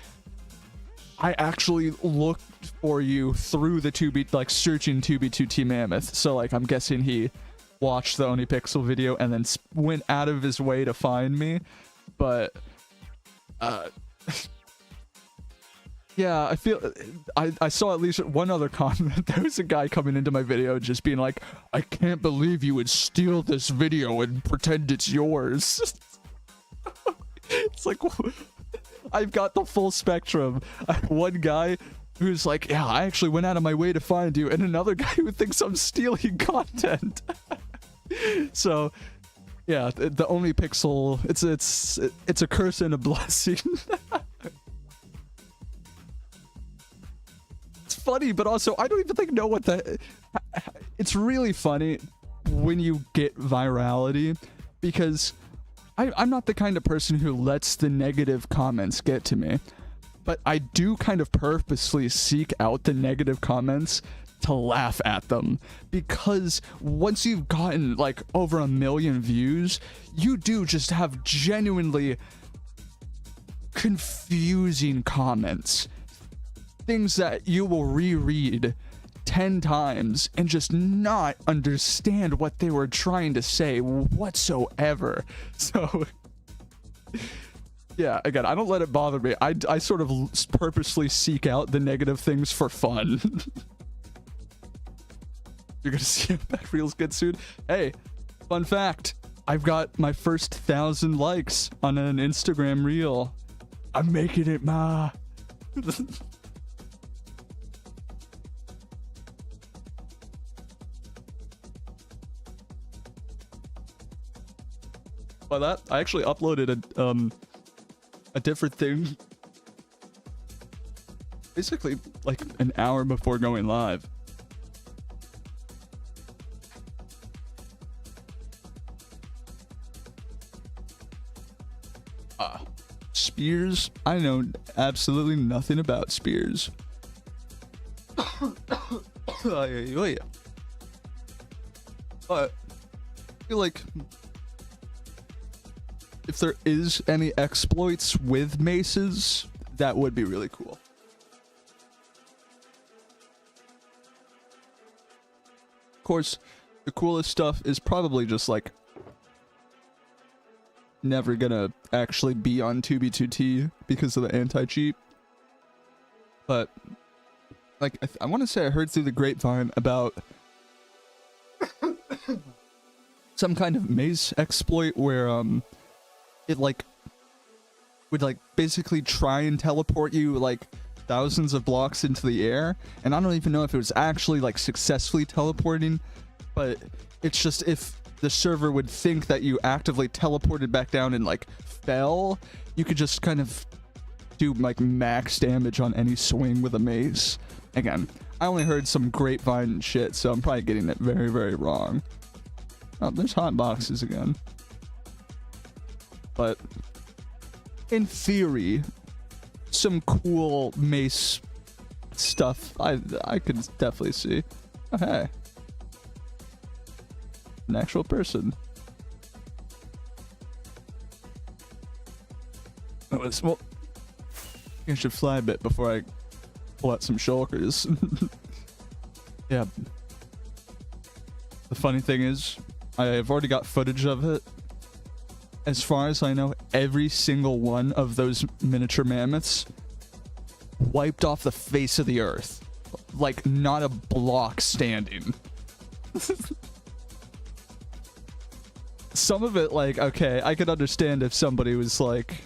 [SPEAKER 2] I actually looked for you through the 2B, like searching 2B2T Mammoth. So like, I'm guessing he watched the OniPixel video and then went out of his way to find me. But yeah, I feel I saw at least one other comment. There was a guy coming into my video just being like, I can't believe you would steal this video and pretend it's yours. It's like, I've got the full spectrum. I have one guy who's like, yeah, I actually went out of my way to find you, and another guy who thinks I'm stealing content. So yeah, the OniPixel, it's a curse and a blessing. It's funny, but also I don't even know what the, it's really funny when you get virality, because I'm not the kind of person who lets the negative comments get to me, but I do kind of purposely seek out the negative comments to laugh at them, because once you've gotten like over 1 million views, you do just have genuinely confusing comments, things that you will reread 10 times and just not understand what they were trying to say whatsoever. So yeah, again, I don't let it bother me. I sort of purposely seek out the negative things for fun. You're gonna see if that reels get soon. Hey, fun fact, I've got my first 1,000 likes on an Instagram reel. I'm making it, ma. By that, I actually uploaded a different thing, basically like an hour before going live. Spears? I know absolutely nothing about spears. But I feel like if there is any exploits with maces, that would be really cool. Of course, the coolest stuff is probably just like never gonna actually be on 2B2T because of the anti-cheat. But like I want to say I heard through the grapevine about some kind of mace exploit where it like would like basically try and teleport you like thousands of blocks into the air, and I don't even know if it was actually like successfully teleporting, but it's just if the server would think that you actively teleported back down and like fell, you could just kind of do like max damage on any swing with a mace. Again, I only heard some grapevine shit, so I'm probably getting it very, very wrong. Oh, there's hot boxes again. But in theory, some cool mace stuff I could definitely see. Oh, hey. An actual person. Oh, it's, well, I should fly a bit before I pull out some shulkers. Yeah. The funny thing is, I've already got footage of it. As far as I know, every single one of those miniature mammoths wiped off the face of the earth. Like, not a block standing. Some of it, like, okay, I could understand if somebody was, like,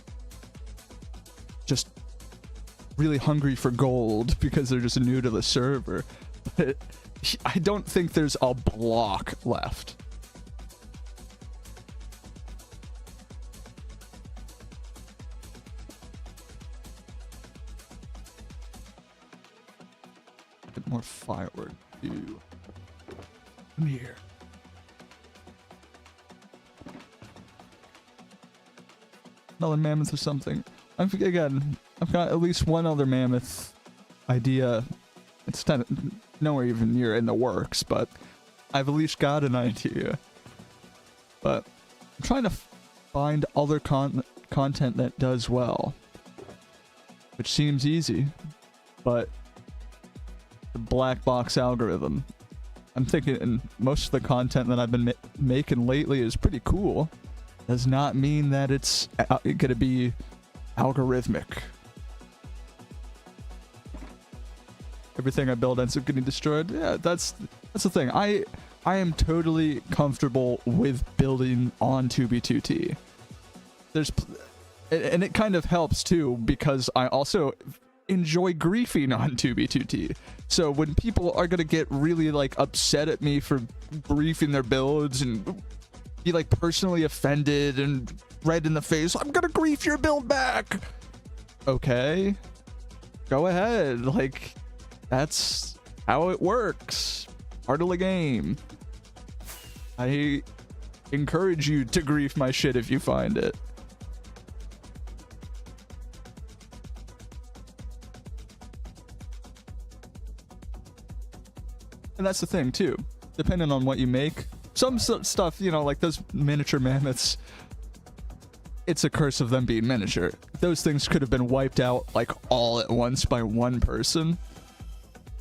[SPEAKER 2] just really hungry for gold because they're just new to the server. But I don't think there's a block left. Get more firework. Ew. Come here. Another mammoth or something. I've got at least one other mammoth idea. It's kind of nowhere even near in the works, but I've at least got an idea. But I'm trying to find other content that does well, which seems easy, but the black box algorithm. I'm thinking most of the content that I've been making lately is pretty cool. Does not mean that it's gonna be algorithmic. Everything I build ends up getting destroyed. Yeah, that's the thing. I am totally comfortable with building on 2B2T. And it kind of helps too because I also enjoy griefing on 2B2T. So when people are gonna get really like upset at me for griefing their builds and be like personally offended and red in the face, I'm gonna grief your build back. Okay, go ahead. Like, that's how it works. Part of the game. I encourage you to grief my shit if you find it. And that's the thing too, depending on what you make. Some stuff, you know, like those miniature mammoths, it's a curse of them being miniature. Those things could have been wiped out like all at once by one person.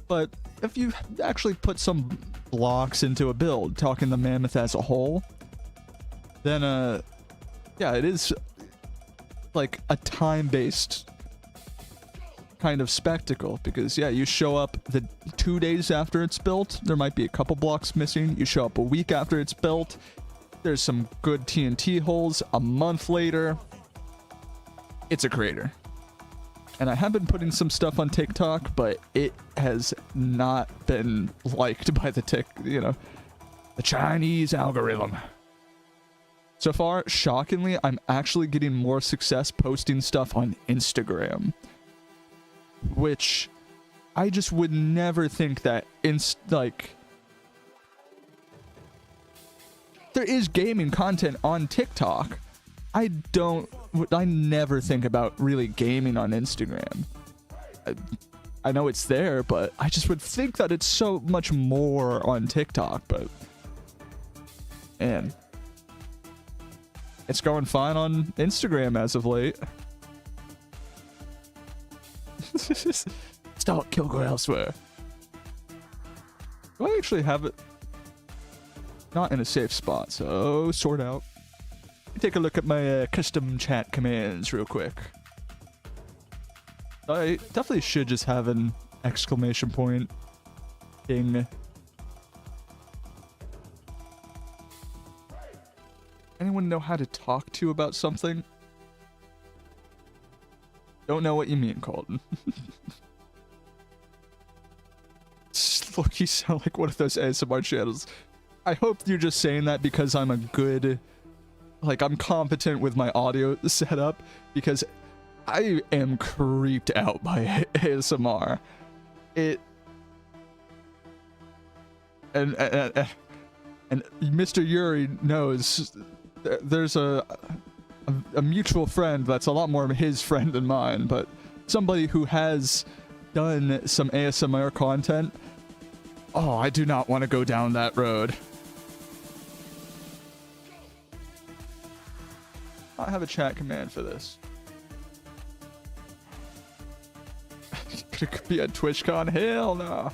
[SPEAKER 2] But if you actually put some blocks into a build, talking the mammoth as a whole, then yeah, it is like a time-based kind of spectacle, because yeah, you show up the 2 days after it's built, there might be a couple blocks missing. You show up a week after it's built, there's some good TNT holes. A month later, it's a crater. And I have been putting some stuff on TikTok, but it has not been liked by the the Chinese algorithm. So far, shockingly, I'm actually getting more success posting stuff on Instagram, which I just would never think that there is gaming content on TikTok. I never think about really gaming on Instagram. I know it's there, but I just would think that it's so much more on TikTok, but man. It's going fine on Instagram as of late. Start kill go elsewhere. Do I actually have it? Not in a safe spot, so sort out. Let me take a look at my custom chat commands real quick. I definitely should just have an exclamation point thing. Anyone know how to talk to about something? Don't know what you mean, Colton. Look, you sound like one of those ASMR channels. I hope you're just saying that because I'm a good... Like, I'm competent with my audio setup, because I am creeped out by ASMR. And Mr. Yuri knows there's a mutual friend that's a lot more his friend than mine, but somebody who has done some ASMR content. Oh, I do not want to go down that road. I have a chat command for this. Could it be a TwitchCon? Hell no.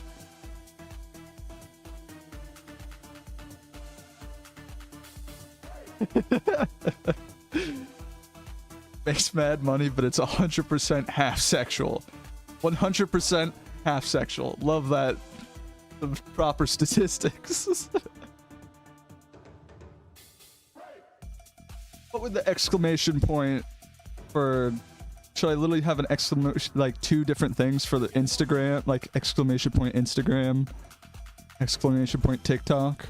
[SPEAKER 2] Makes mad money, but it's 100% half sexual. 100% half sexual. Love that. The proper statistics. What would the exclamation point for... Should I literally have an exclamation, like 2 different things for the Instagram? Like exclamation point Instagram, exclamation point TikTok?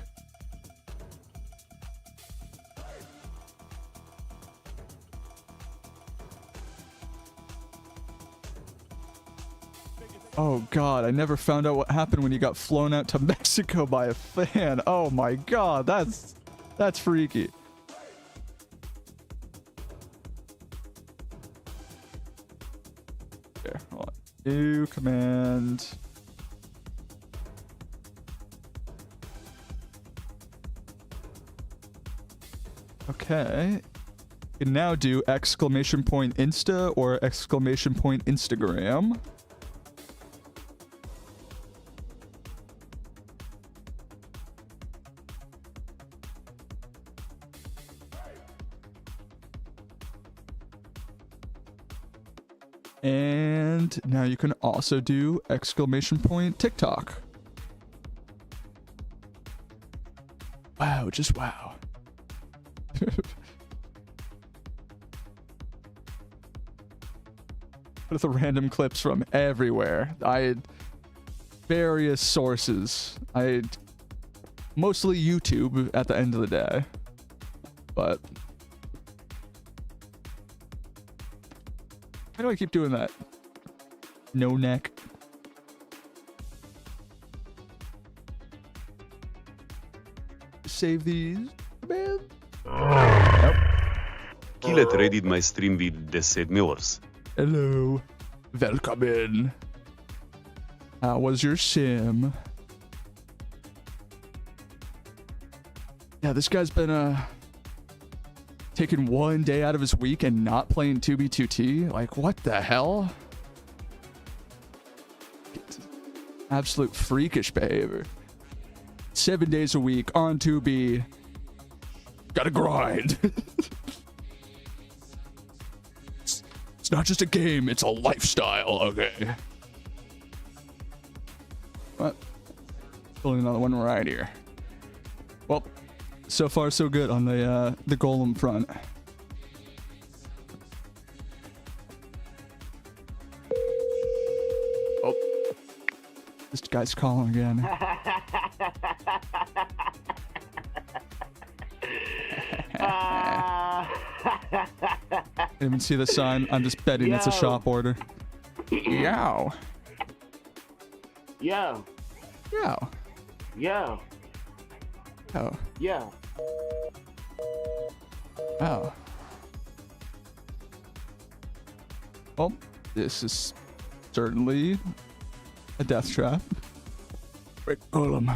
[SPEAKER 2] Oh god, I never found out what happened when you got flown out to Mexico by a fan. Oh my god, that's freaky. Here, hold on. New command. Okay. You can now do exclamation point Insta or exclamation point Instagram. And now you can also do exclamation point TikTok. Wow, just wow. With the random clips from everywhere. I had various sources. I had mostly YouTube at the end of the day. But how do I keep doing that? No neck. Save these, man. Nope.
[SPEAKER 1] Kile traded my stream with $10.
[SPEAKER 2] Hello. Welcome in. How was your sim? Yeah, this guy's been taking one day out of his week and not playing 2B2T. Like, what the hell? Absolute freakish behavior. 7 days a week on 2B. Gotta grind. It's not just a game, it's a lifestyle, okay? What? Pulling another one right here. Well, so far so good on the golem front. Oh, this guy's calling again. Didn't even see the sign. I'm just betting it's a shop order. Yow.
[SPEAKER 5] Yo.
[SPEAKER 2] Yow.
[SPEAKER 5] Yo.
[SPEAKER 2] Oh.
[SPEAKER 5] Yo.
[SPEAKER 2] Oh. Well, this is certainly a death trap. Rick Golem.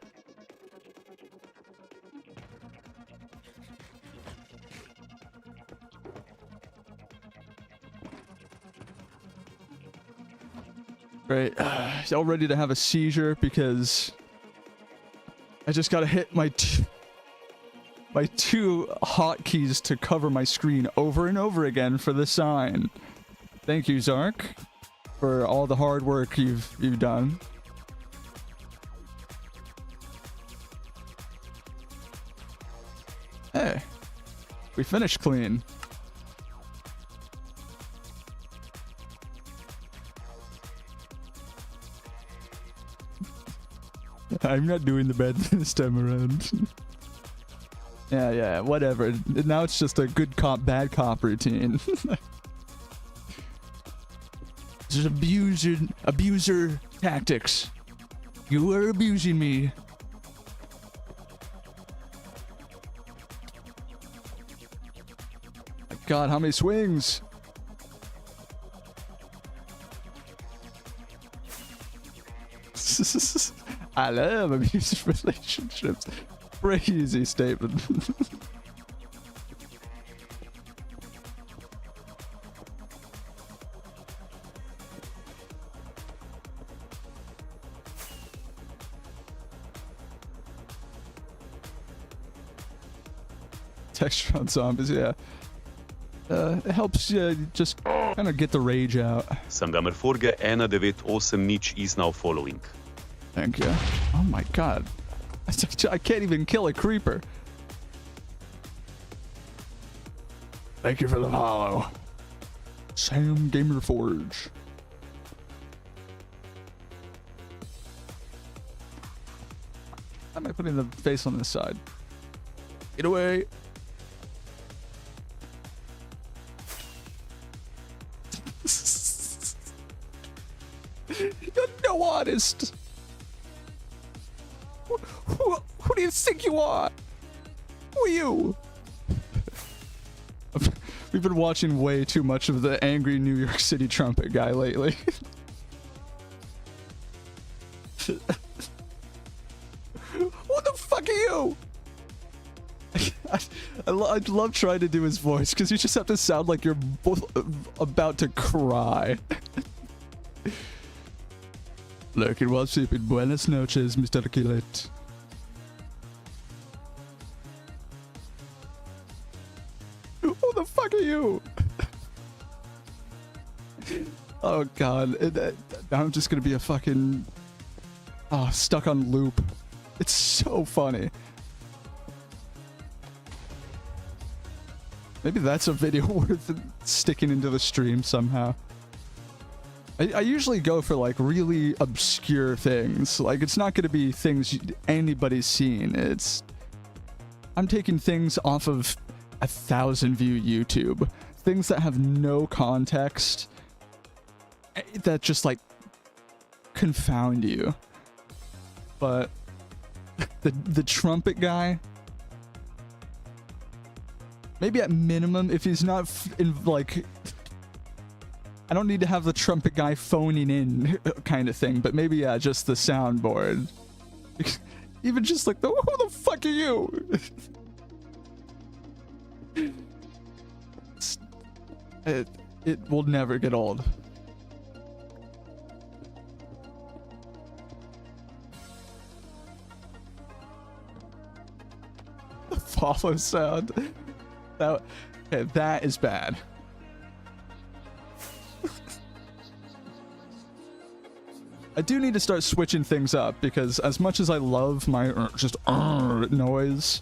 [SPEAKER 2] Great. Y'all ready to have a seizure because I just gotta hit my two hotkeys to cover my screen over and over again for the sign. Thank you, Zark, for all the hard work you've done. Hey, we finished clean. I'm not doing the bad this time around. Yeah, whatever. Now it's just a good cop, bad cop routine. Just abuser tactics. You are abusing me. My God, how many swings? I love abusive relationships. Crazy statement. Texture on zombies, yeah. It helps you just kind of get the rage out.
[SPEAKER 1] Sandammer Forge 1980 is now following.
[SPEAKER 2] Thank you. Oh my God. I can't even kill a creeper. Thank you for the follow. Sam Gamer Forge. How am I putting the face on this side? Get away. You're no honest. Who do you think you are? Who are you? We've been watching way too much of the angry New York City trumpet guy lately. Who the fuck are you? I love trying to do his voice because you just have to sound like you're both about to cry. Look, it was stupid. Buenas noches, Mr. Killet. Who the fuck are you? Oh God, now I'm just gonna be a fucking stuck on loop. It's so funny. Maybe that's a video worth sticking into the stream somehow. I usually go for like really obscure things. Like it's not going to be things anybody's seen. I'm taking things off of 1,000 view YouTube. Things that have no context. That just like confound you. But the trumpet guy, maybe at minimum, if he's not like, I don't need to have the trumpet guy phoning in kind of thing, but maybe, yeah, just the soundboard. Even just like, who the fuck are you? It will never get old. The follow sound. That is bad. I do need to start switching things up because as much as I love my just noise,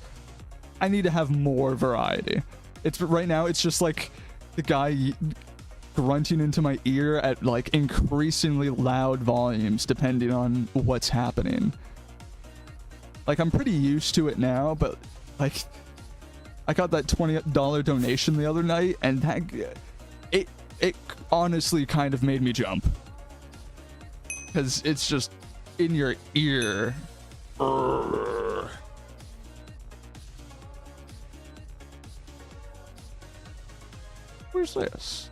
[SPEAKER 2] I need to have more variety. Right now it's just like the guy grunting into my ear at like increasingly loud volumes depending on what's happening. Like I'm pretty used to it now, but like I got that $20 donation the other night and that it honestly kind of made me jump. Because it's just in your ear. Where's this?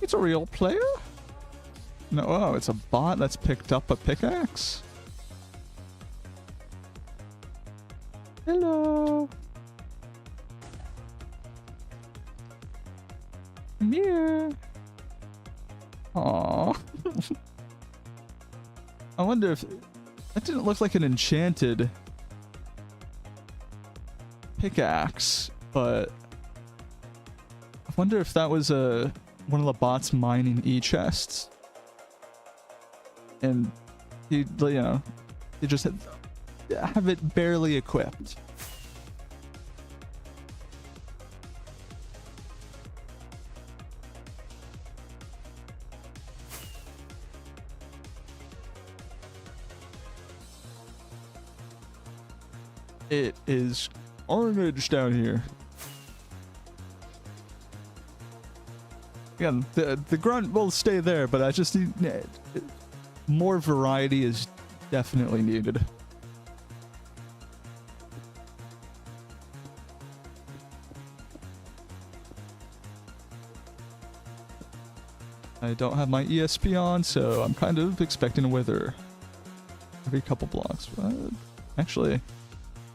[SPEAKER 2] It's a real player? No, oh, it's a bot that's picked up a pickaxe? Hello. Come here. Aww. I wonder if that didn't look like an enchanted pickaxe, but I wonder if that was one of the bots mining e-chests, and he just have it barely equipped. It is carnage down here. Again, the grunt will stay there, but I just need more variety is definitely needed. I don't have my ESP on, so I'm kind of expecting a wither every couple blocks. But actually,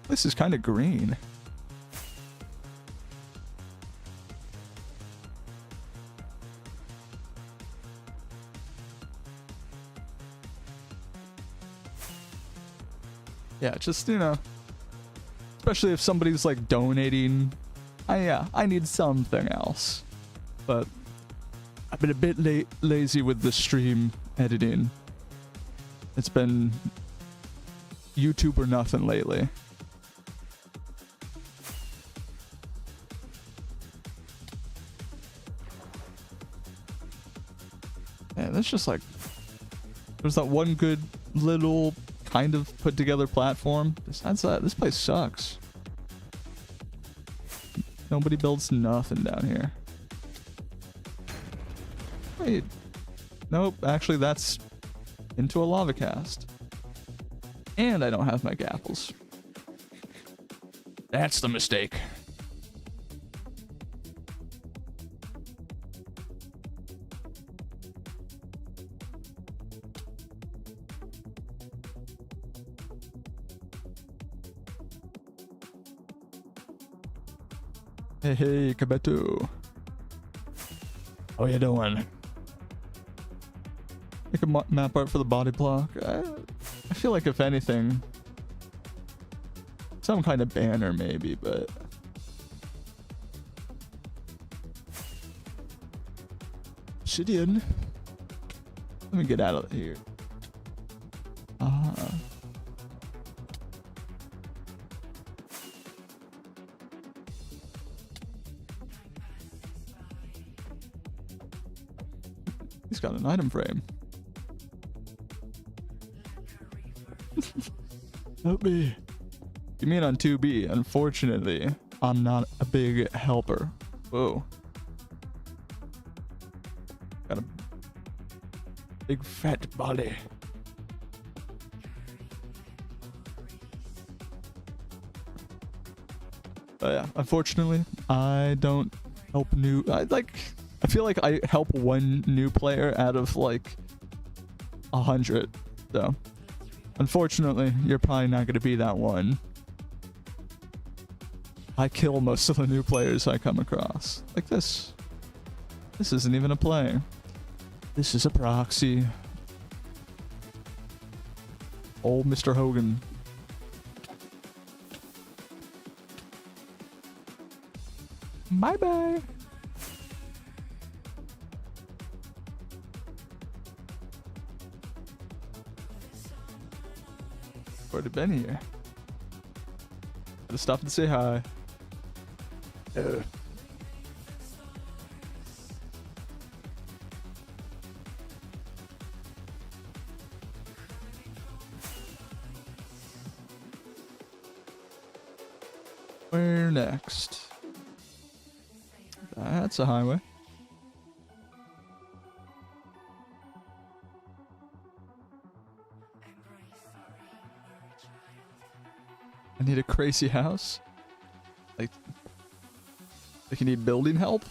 [SPEAKER 2] this is kind of green. Yeah, just, especially if somebody's like donating. I need something else. But I've been a bit lazy with the stream editing. It's been YouTube or nothing lately. Man, that's just like, there's that one good little kind of put together platform. Besides that, this place sucks. Nobody builds nothing down here. Wait. Nope, actually that's into a lava cast. And I don't have my gapples. That's the mistake. Hey, Kabeto. How you doing? Make a map art for the body block. I feel like if anything, some kind of banner maybe, but obsidian. Let me get out of here. He's got an item frame. Help me. You mean on 2B? Unfortunately, I'm not a big helper. Whoa. Got a big fat body. But yeah, unfortunately, I don't help new. I feel like I help one new player out of like 100. So, unfortunately, you're probably not going to be that one. I kill most of the new players I come across. Like this. This isn't even a player. This is a proxy. Old Mr. Hogan. Bye-bye. Already been here. Gotta stop and say hi. Where next? That's a highway. I need a crazy house. Like you need building help?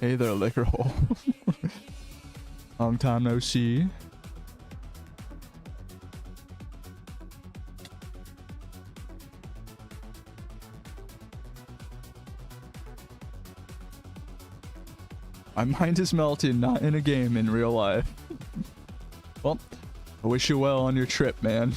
[SPEAKER 2] Hey there, liquor hole. Long time no see. My mind is melting, not in a game, in real life. Well, I wish you well on your trip, man.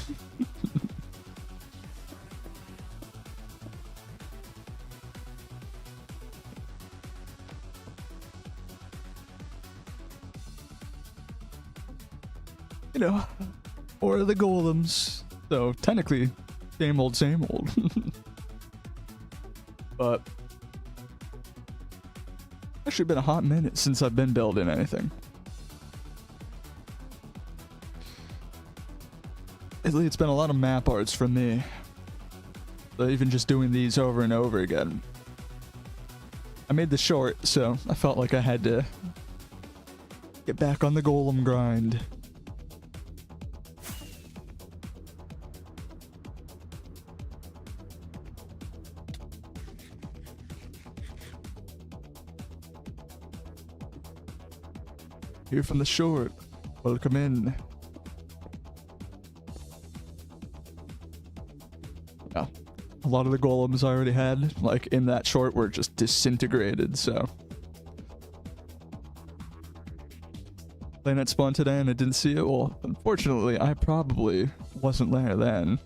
[SPEAKER 2] You know, or the golems. So technically, same old, same old. But actually been a hot minute since I've been building anything. Lately, it's been a lot of map arts from me. So even just doing these over and over again. I made the short, so I felt like I had to get back on the golem grind. Here from the short. Welcome in. Yeah. A lot of the golems I already had, like in that short, were just disintegrated, so. Planet spawned today and I didn't see it. Well, unfortunately, I probably wasn't there then.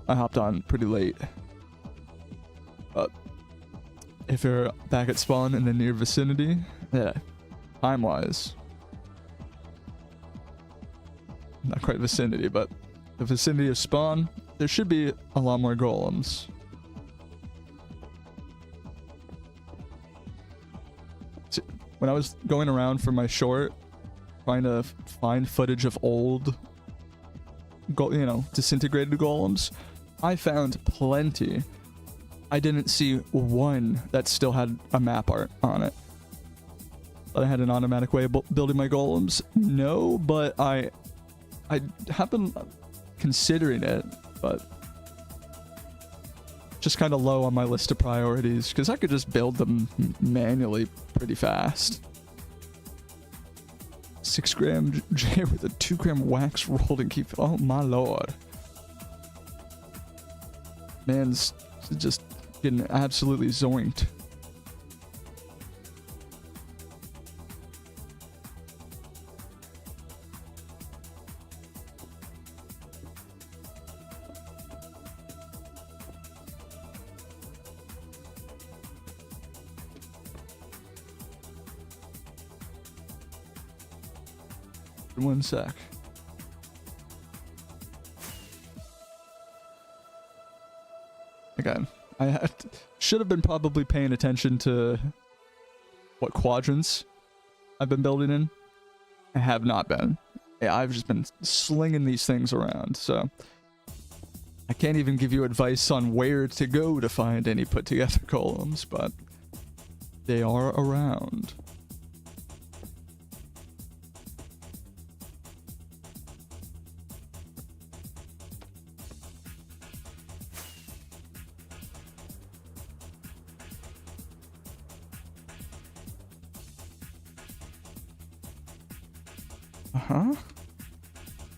[SPEAKER 2] I hopped on pretty late. But if you're back at spawn in the near vicinity, yeah, time-wise. Not quite vicinity, but the vicinity of spawn, there should be a lot more golems. See, when I was going around for my short, trying to find footage of old, disintegrated golems, I found plenty. I didn't see one that still had a map art on it. But I had an automatic way of building my golems. No, but I have been considering it, but just kind of low on my list of priorities because I could just build them manually pretty fast. 6 gram J with a 2 gram wax rolled and keep. Oh my lord. Man's just getting absolutely zoinked. One sec. Again, should have been probably paying attention to what quadrants I've been building in. I have not been. Yeah, I've just been slinging these things around, so I can't even give you advice on where to go to find any put together golems, but they are around. Uh-huh.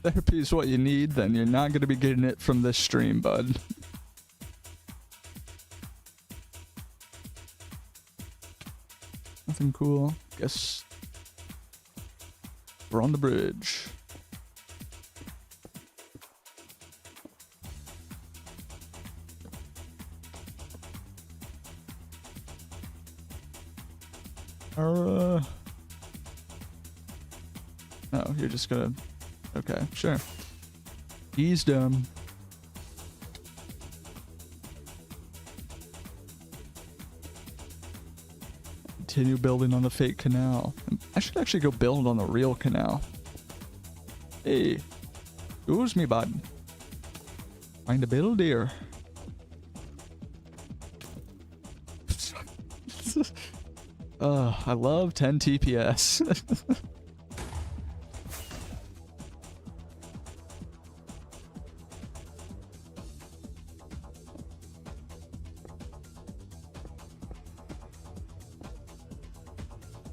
[SPEAKER 2] Therapy is what you need, then you're not going to be getting it from this stream, bud. Nothing cool. Guess we're on the bridge. No, you're just gonna... Okay, sure. He's dumb. Continue building on the fake canal. I should actually go build on the real canal. Hey. Excuse me, bud. Find a build here. I love 10 TPS.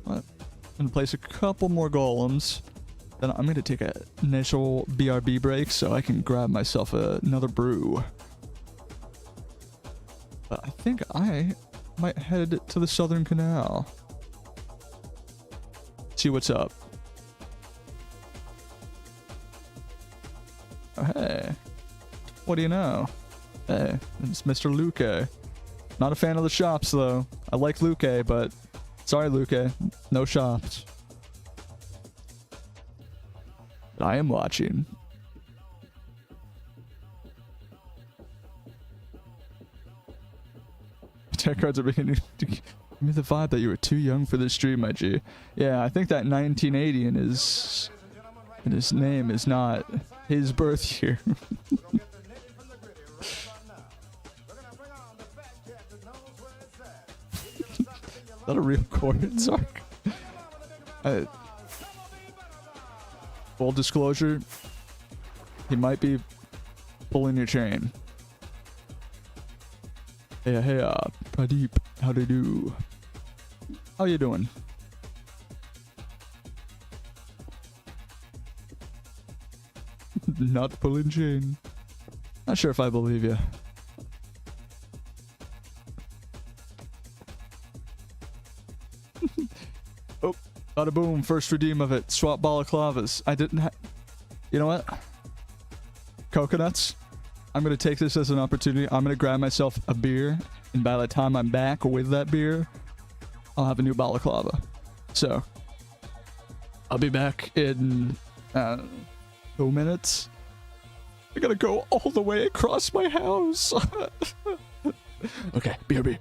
[SPEAKER 2] I'm gonna place a couple more golems. Then I'm gonna take an initial BRB break so I can grab myself another brew. But I think I might head to the Southern Canal. See what's up. Oh, hey. What do you know? Hey, it's Mr. Luque. Not a fan of the shops, though. I like Luque, but sorry, Luque. No shops. But I am watching. Tech cards are beginning to give me the vibe that you were too young for this stream, my G. Yeah, I think that 1980 in his name is not his birth year. Is that a real chord, Zark? Full disclosure, he might be pulling your chain. Hey, Pradeep, how do you do? How you doing? Not pulling chain. Not sure if I believe you. Oh, bada boom, first redeem of it. Swap balaclavas. I didn't you know what? Coconuts. I'm going to take this as an opportunity. I'm going to grab myself a beer, and by the time I'm back with that beer, I'll have a new balaclava. So, I'll be back in 2 minutes. I gotta go all the way across my house. Okay, beer.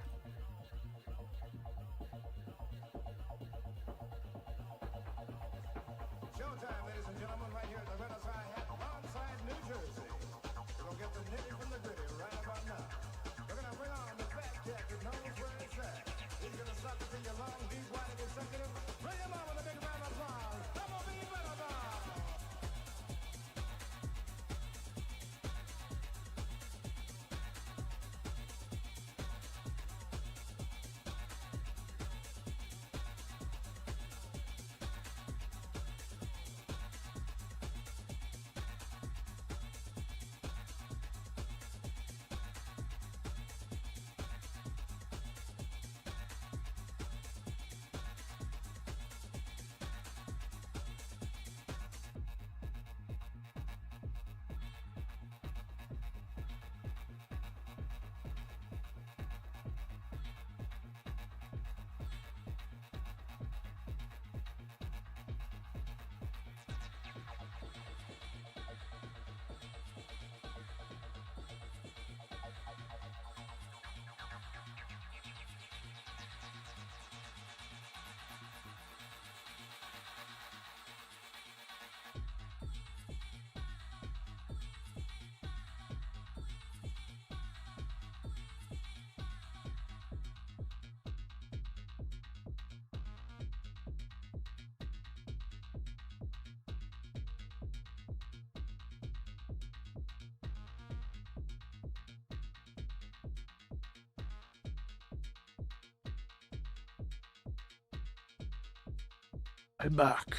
[SPEAKER 2] I'm back.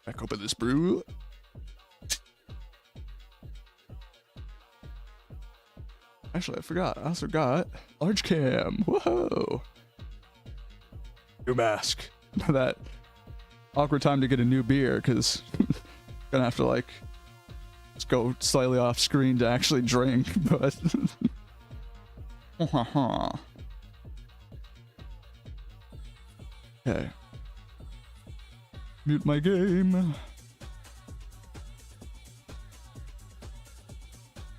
[SPEAKER 2] Back open this brew. Actually, I forgot. I also got large cam. Whoa. New mask. That awkward time to get a new beer because gonna have to like just go slightly off screen to actually drink, but okay. Mute my game.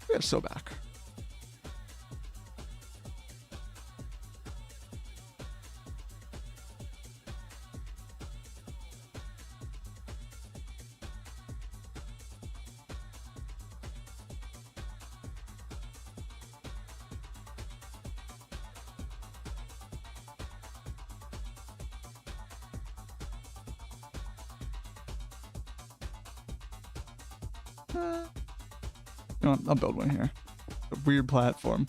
[SPEAKER 2] We're still back. You know what? I'll build one here. A weird platform.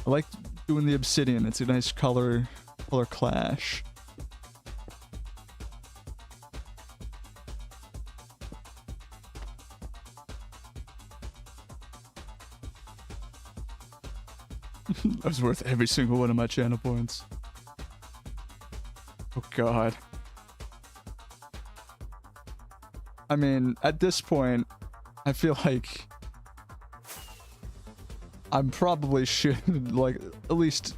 [SPEAKER 2] I like doing the obsidian. It's a nice color clash. That was worth every single one of my channel points. Oh god. I mean, at this point, I feel like I'm probably should, like, at least,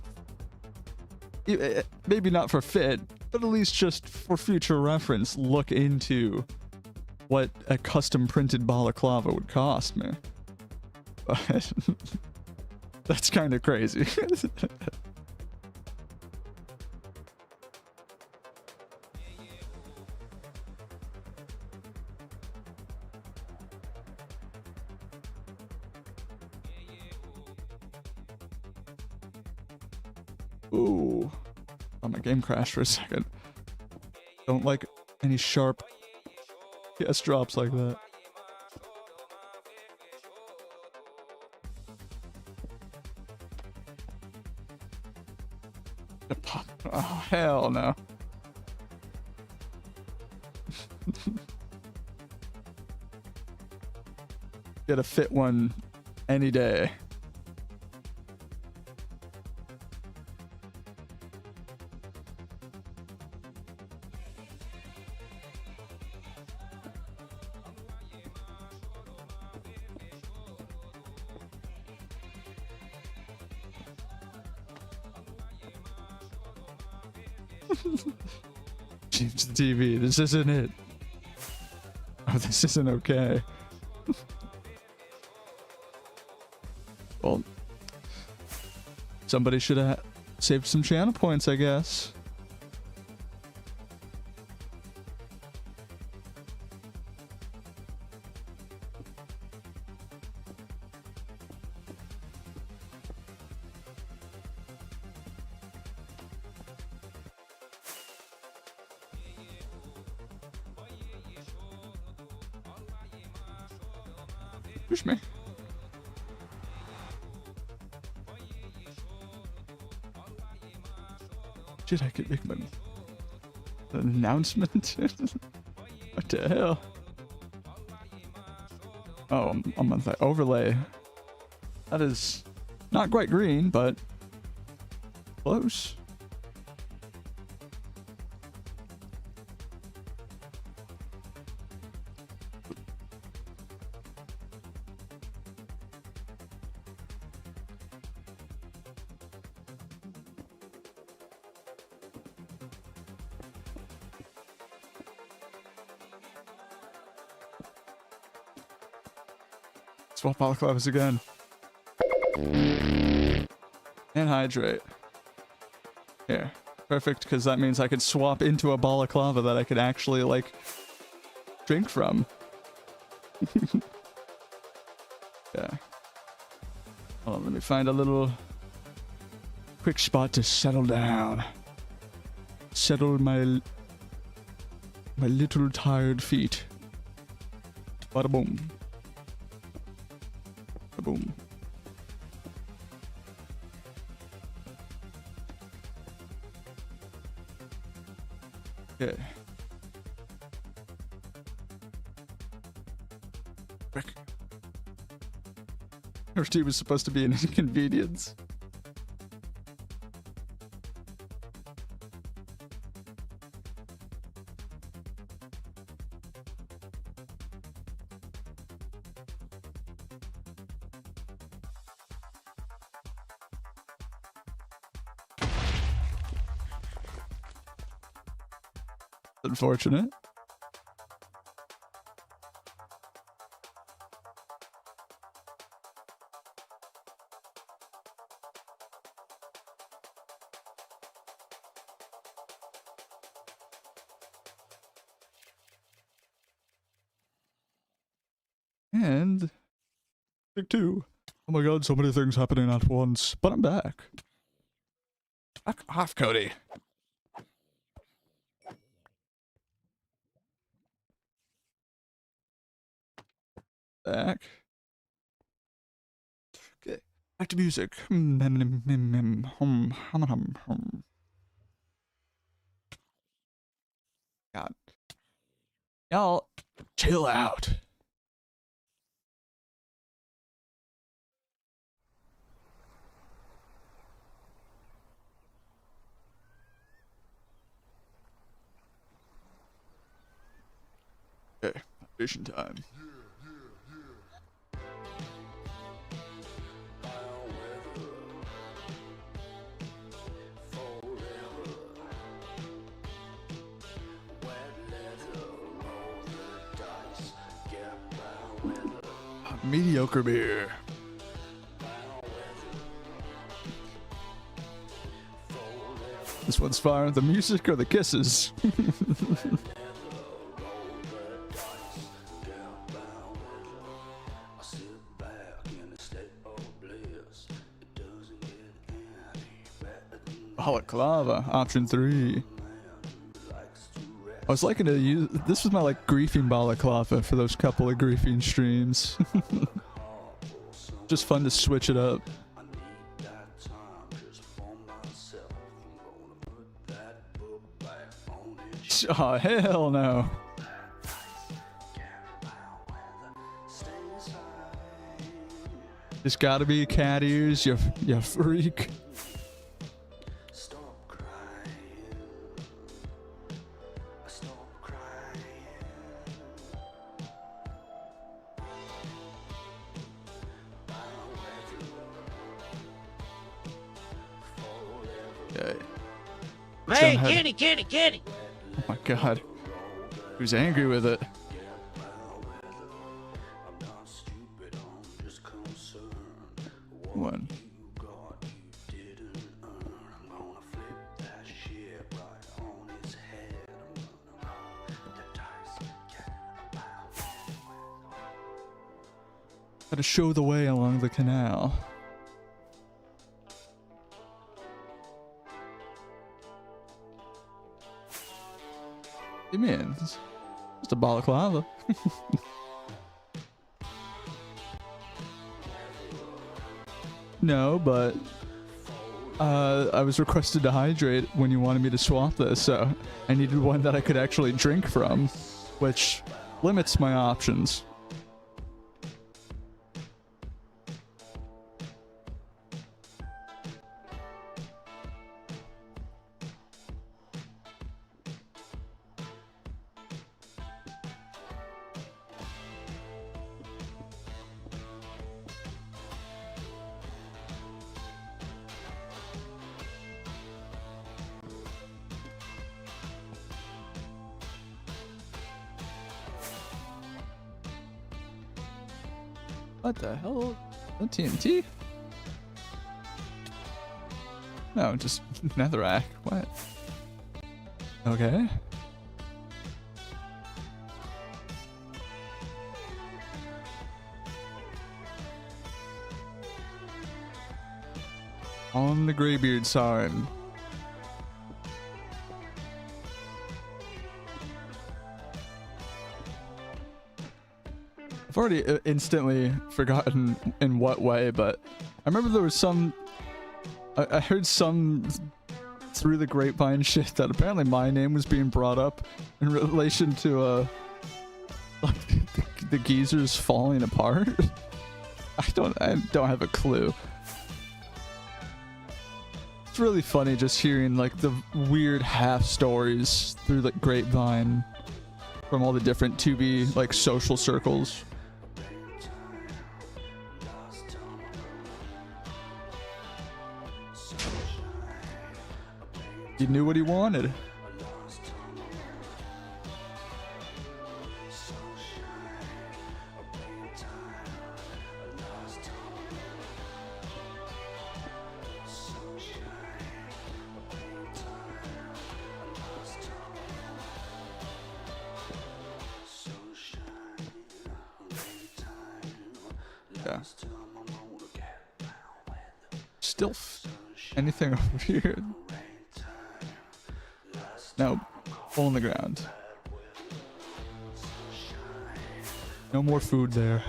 [SPEAKER 2] maybe not for fit, but at least just for future reference, look into what a custom printed balaclava would cost me. But that's kind of crazy. Ooh. Oh, my game crashed for a second. Don't like any sharp PS drops like that. Oh, hell no. Get a fit one any day. Change the TV. This isn't it. Oh, this isn't okay. Well, somebody should have saved some channel points, I guess. Push me. Shit, I could make an announcement. What the hell? Oh, I'm on the overlay. That is not quite green, but close. Swap balaclavas again. And hydrate. Here. Perfect, because that means I could swap into a balaclava that I could actually, like, drink from. Yeah. Hold on, let me find a little quick spot to settle down. Settle my little tired feet. Bada boom. Boom. Okay. Quick. Our tea was supposed to be an inconvenience. Unfortunate. And Take two. Oh my god, so many things happening at once. But I'm back. Back off, Cody. Back. Okay. Back to music. God. Y'all, chill out. Fishing time. Mediocre beer. This one's fire. The music or the kisses? Balaclava, option 3. I was liking to use this was my like griefing balaclava for those couple of griefing streams. Just fun to switch it up. Oh hell no. It's gotta be cat ears, you freak.
[SPEAKER 5] Hey, kitty, kitty, kitty!
[SPEAKER 2] Oh my god. Who's angry with it? One. Gotta show the way along the canal. What do you mean? It's just a balaclava. No, but I was requested to hydrate when you wanted me to swap this, so I needed one that I could actually drink from, which limits my options. What the hell? No TNT? No, just netherrack. What? Okay. On the Greybeard sign. I've already instantly forgotten in what way, but I remember there was some... I heard some through the grapevine shit that apparently my name was being brought up in relation to like the geezers falling apart. I don't have a clue. It's really funny just hearing like the weird half stories through the grapevine from all the different 2B like social circles. He knew what he wanted. Yeah. Still anything over here? No, hole in the ground. No more food there.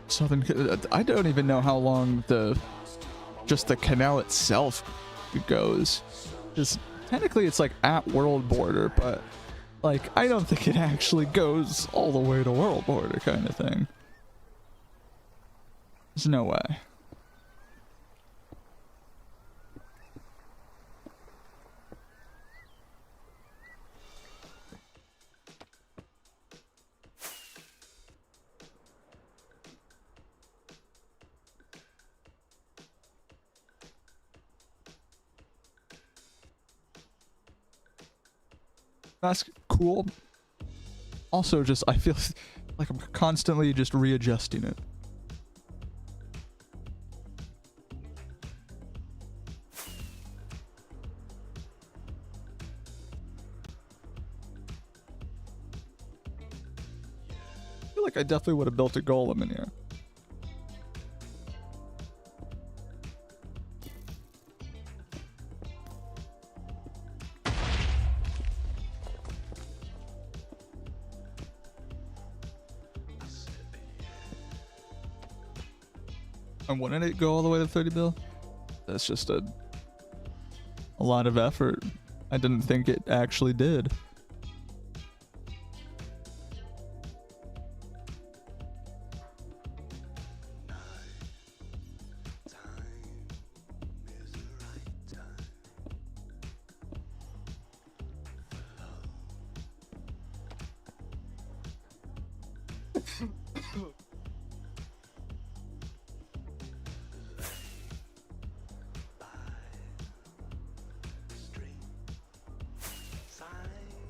[SPEAKER 2] Southern, I don't even know how long just the canal itself goes. Just technically it's like at world border, but like I don't think it actually goes all the way to world border kind of thing. There's no way. That's cool. Also, just I feel like I'm constantly just readjusting it. I feel like I definitely would have built a golem in here. And wouldn't it go all the way to 30 bill? That's just a lot of effort. I didn't think it actually did.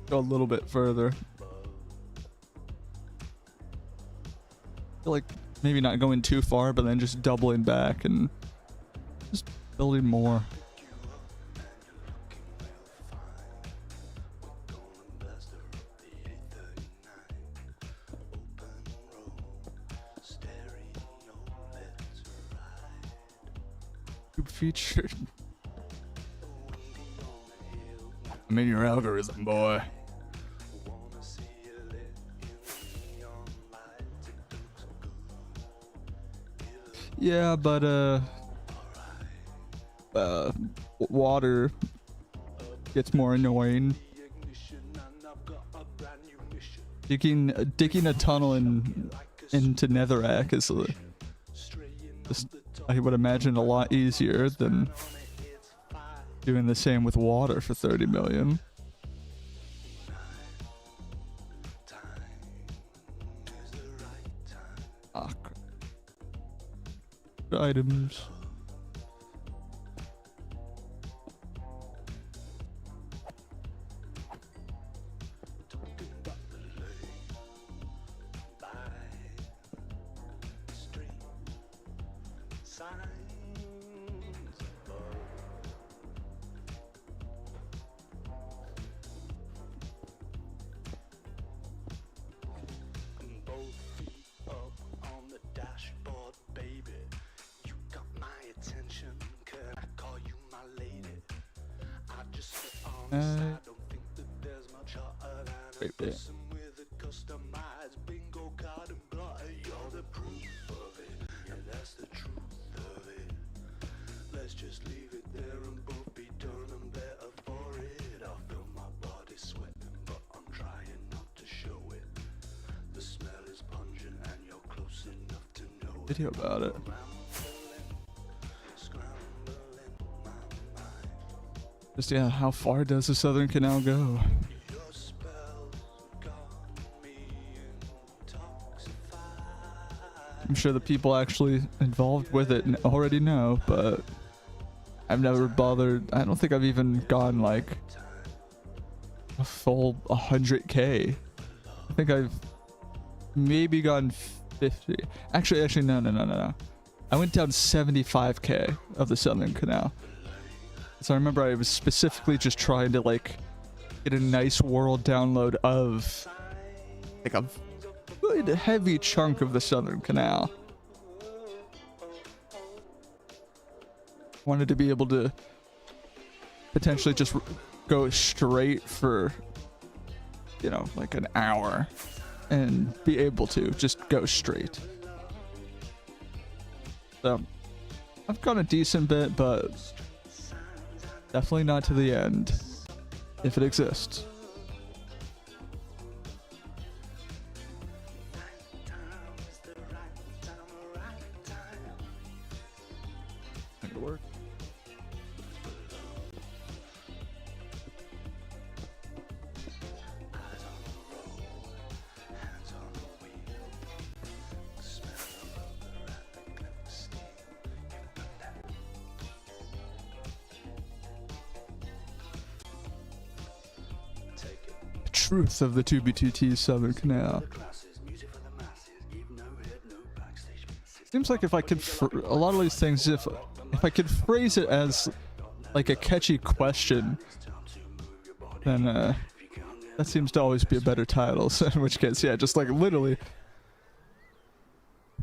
[SPEAKER 2] Go a little bit further. I feel like maybe not going too far, but then just doubling back and just building more. Featured. I'm in your algorithm, boy. Yeah, but water gets more annoying. Digging a tunnel into Netherrack is just, I would imagine, a lot easier than doing the same with water for 30 million. Ah, crap. Items. Wait, yeah. Let's just leave it there and both be done and better for it. I feel my body sweating, but I'm trying not to show it. The smell is pungent and you're close enough to know it. Video about it. Just, yeah, how far does the Southern Canal go? I'm sure the people actually involved with it already know, but I've never bothered. I don't think I've even gone like a full 100K. I think I've maybe gone 50. Actually, no. I went down 75K of the Southern Canal. So I remember I was specifically just trying to like get a nice world download of like a good heavy chunk of the Southern Canal. Wanted to be able to potentially just go straight for, you know, like an hour and be able to just go straight. So I've gone a decent bit, but definitely not to the end, if it exists. truth of the 2B2T Southern Canal. Seems like if I could, a lot of these things, if I could phrase it as like a catchy question, then that seems to always be a better title. So in which case, yeah, just like literally,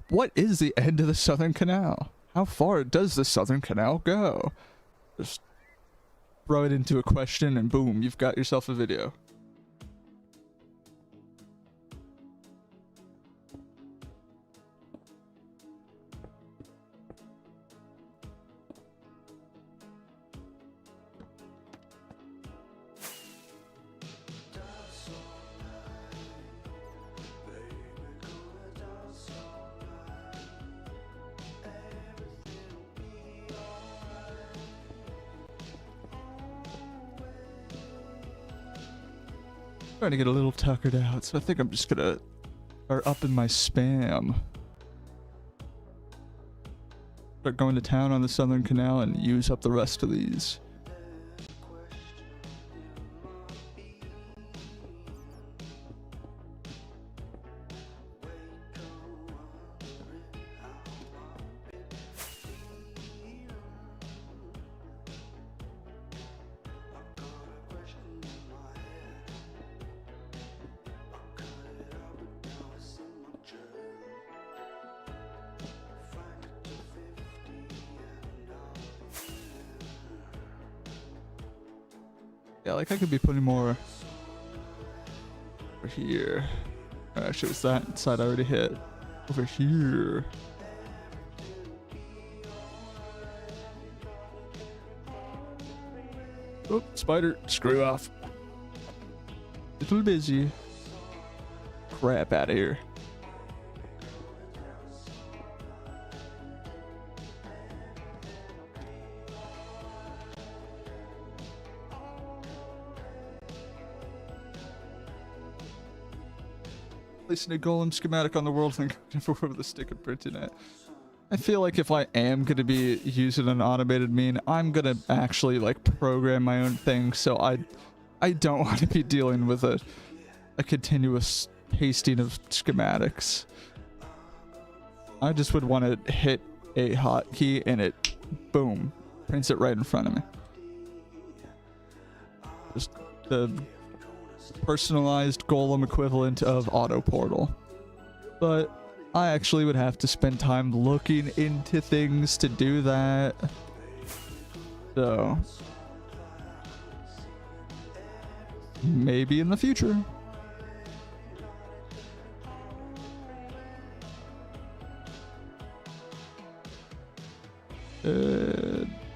[SPEAKER 2] what is the end of the Southern Canal? How far does the Southern Canal go? Just throw it into a question and boom, you've got yourself a video. Trying to get a little tuckered out, so I think I'm just gonna start up in my spam. Start going to town on the Southern Canal and use up the rest of these. Yeah, like I could be putting more over here. Actually, it's that side I already hit. Over here. Oh, spider, screw off. Little busy. Crap out of here. Placing a golem schematic on the world thing with a stick of printing it. I feel like if I am going to be using an automated mean, I'm going to actually like program my own thing, so I don't want to be dealing with a continuous pasting of schematics. I just would want to hit a hotkey and it, boom, prints it right in front of me. Just the personalized golem equivalent of auto portal. But I actually would have to spend time looking into things to do that. So maybe in the future.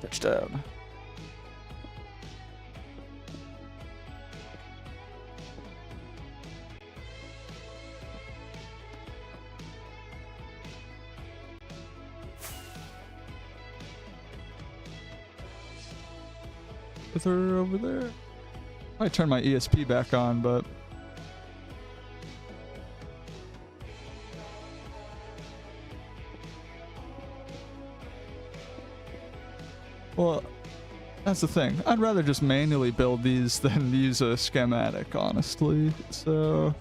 [SPEAKER 2] Touchdown. With her over there. I might turn my ESP back on, but well, that's the thing. I'd rather just manually build these than use a schematic, honestly. So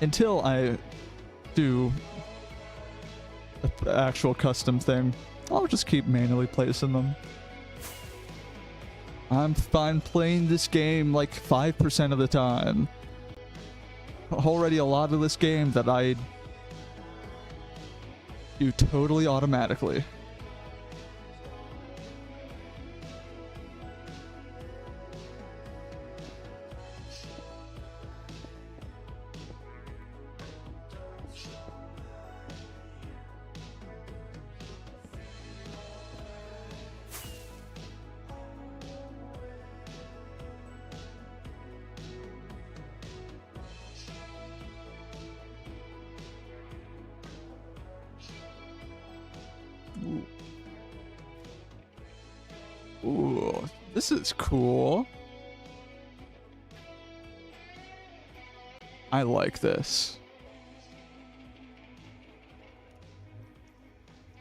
[SPEAKER 2] until I do an actual custom thing, I'll just keep manually placing them. I'm fine playing this game like 5% of the time. Already a lot of this game that I do totally automatically. Ooh, this is cool. I like this.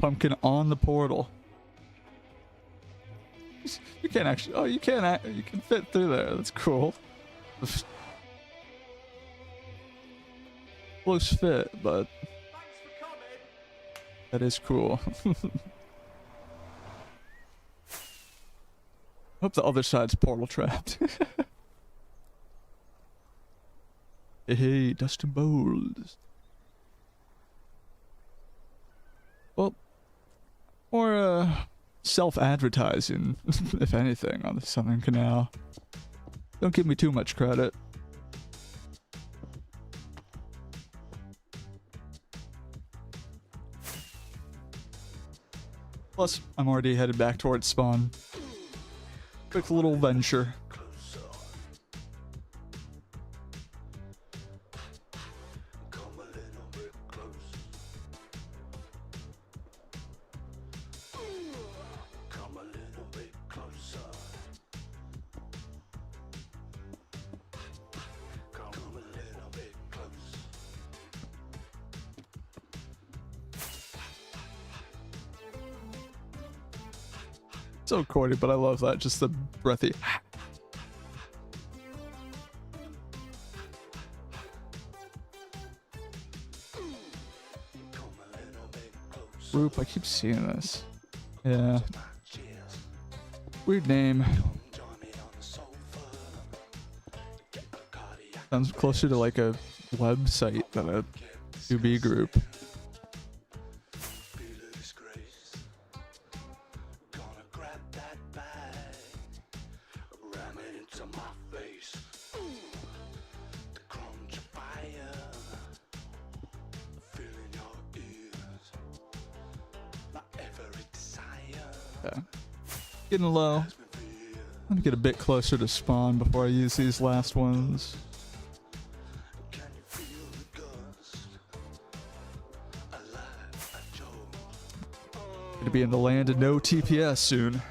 [SPEAKER 2] Pumpkin on the portal. You can't actually. Oh, you can fit through there. That's cool. Close fit, but that is cool. Hope the other side's portal trapped. Hey, Dustin Bowles. Well, or self-advertising, if anything, on the Southern Canal. Don't give me too much credit. Plus, I'm already headed back towards spawn. Quick little venture. So corny, but I love that. Just the breathy. Group, I keep seeing this. Yeah. Weird name. Sounds closer to like a website than a 2B group. Getting low. I'm gonna get a bit closer to spawn before I use these last ones. Gonna be in the land of no TPS soon.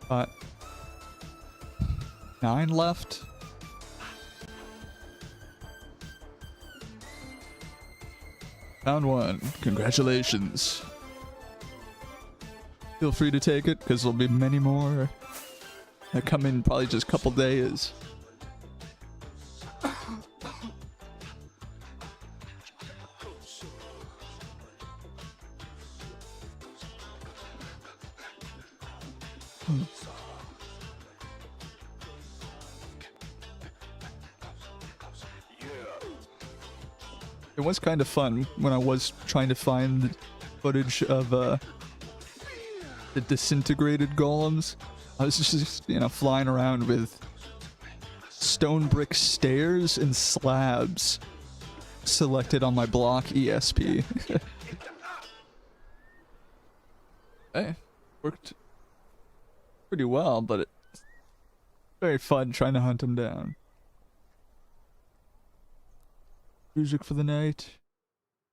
[SPEAKER 2] But 9 left. Found one. Congratulations. Feel free to take it, because there'll be many more that come in probably just a couple days. It was kind of fun when I was trying to find footage of the disintegrated golems. I was just, you know, flying around with stone brick stairs and slabs selected on my block ESP. Hey, worked pretty well, but it's very fun trying to hunt them down. Music for the night.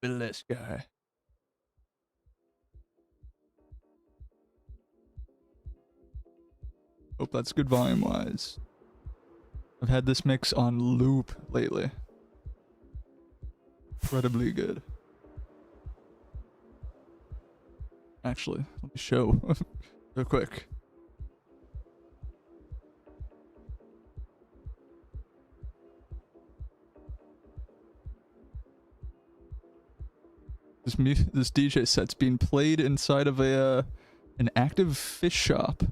[SPEAKER 2] This guy. Hope that's good volume wise. I've had this mix on loop lately. Incredibly good. Actually, let me show real quick. This DJ set's being played inside of a an active fish shop.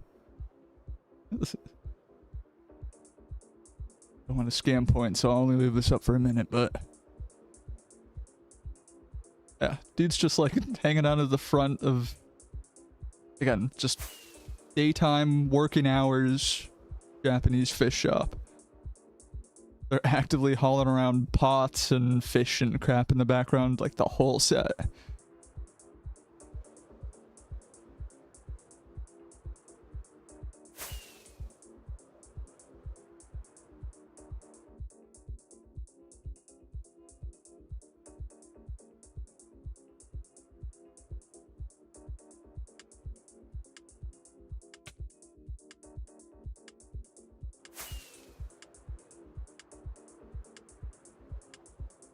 [SPEAKER 2] Don't want to scam point, so I'll only leave this up for a minute, but yeah, dude's just like hanging out at the front of, again, just daytime working hours Japanese fish shop. They're actively hauling around pots and fish and crap in the background, like the whole set.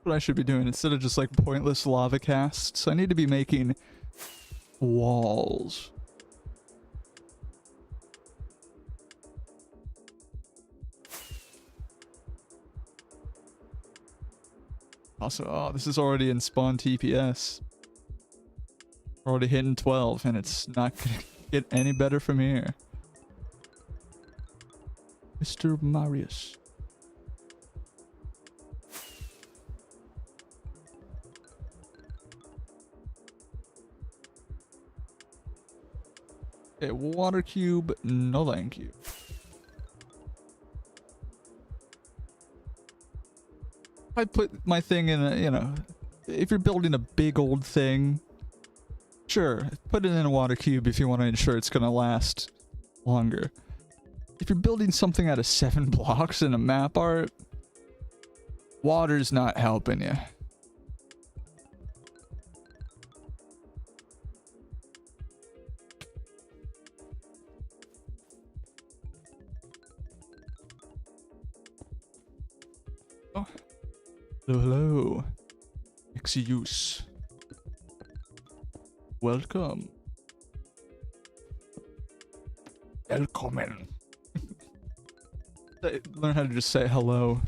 [SPEAKER 2] what I should be doing instead of just like pointless lava casts. I need to be making walls. Also, oh, this is already in spawn TPS. We're already hitting 12 and it's not gonna get any better from here. Mr. Marius. Okay, water cube, no thank you. I put my thing in a, you know, if you're building a big old thing, sure, put it in a water cube if you want to ensure it's gonna last longer. If you're building something out of 7 blocks in a map art, water's not helping you. Oh. Hello, hello. Excuse. Welcome. Welcome. Learn how to just say hello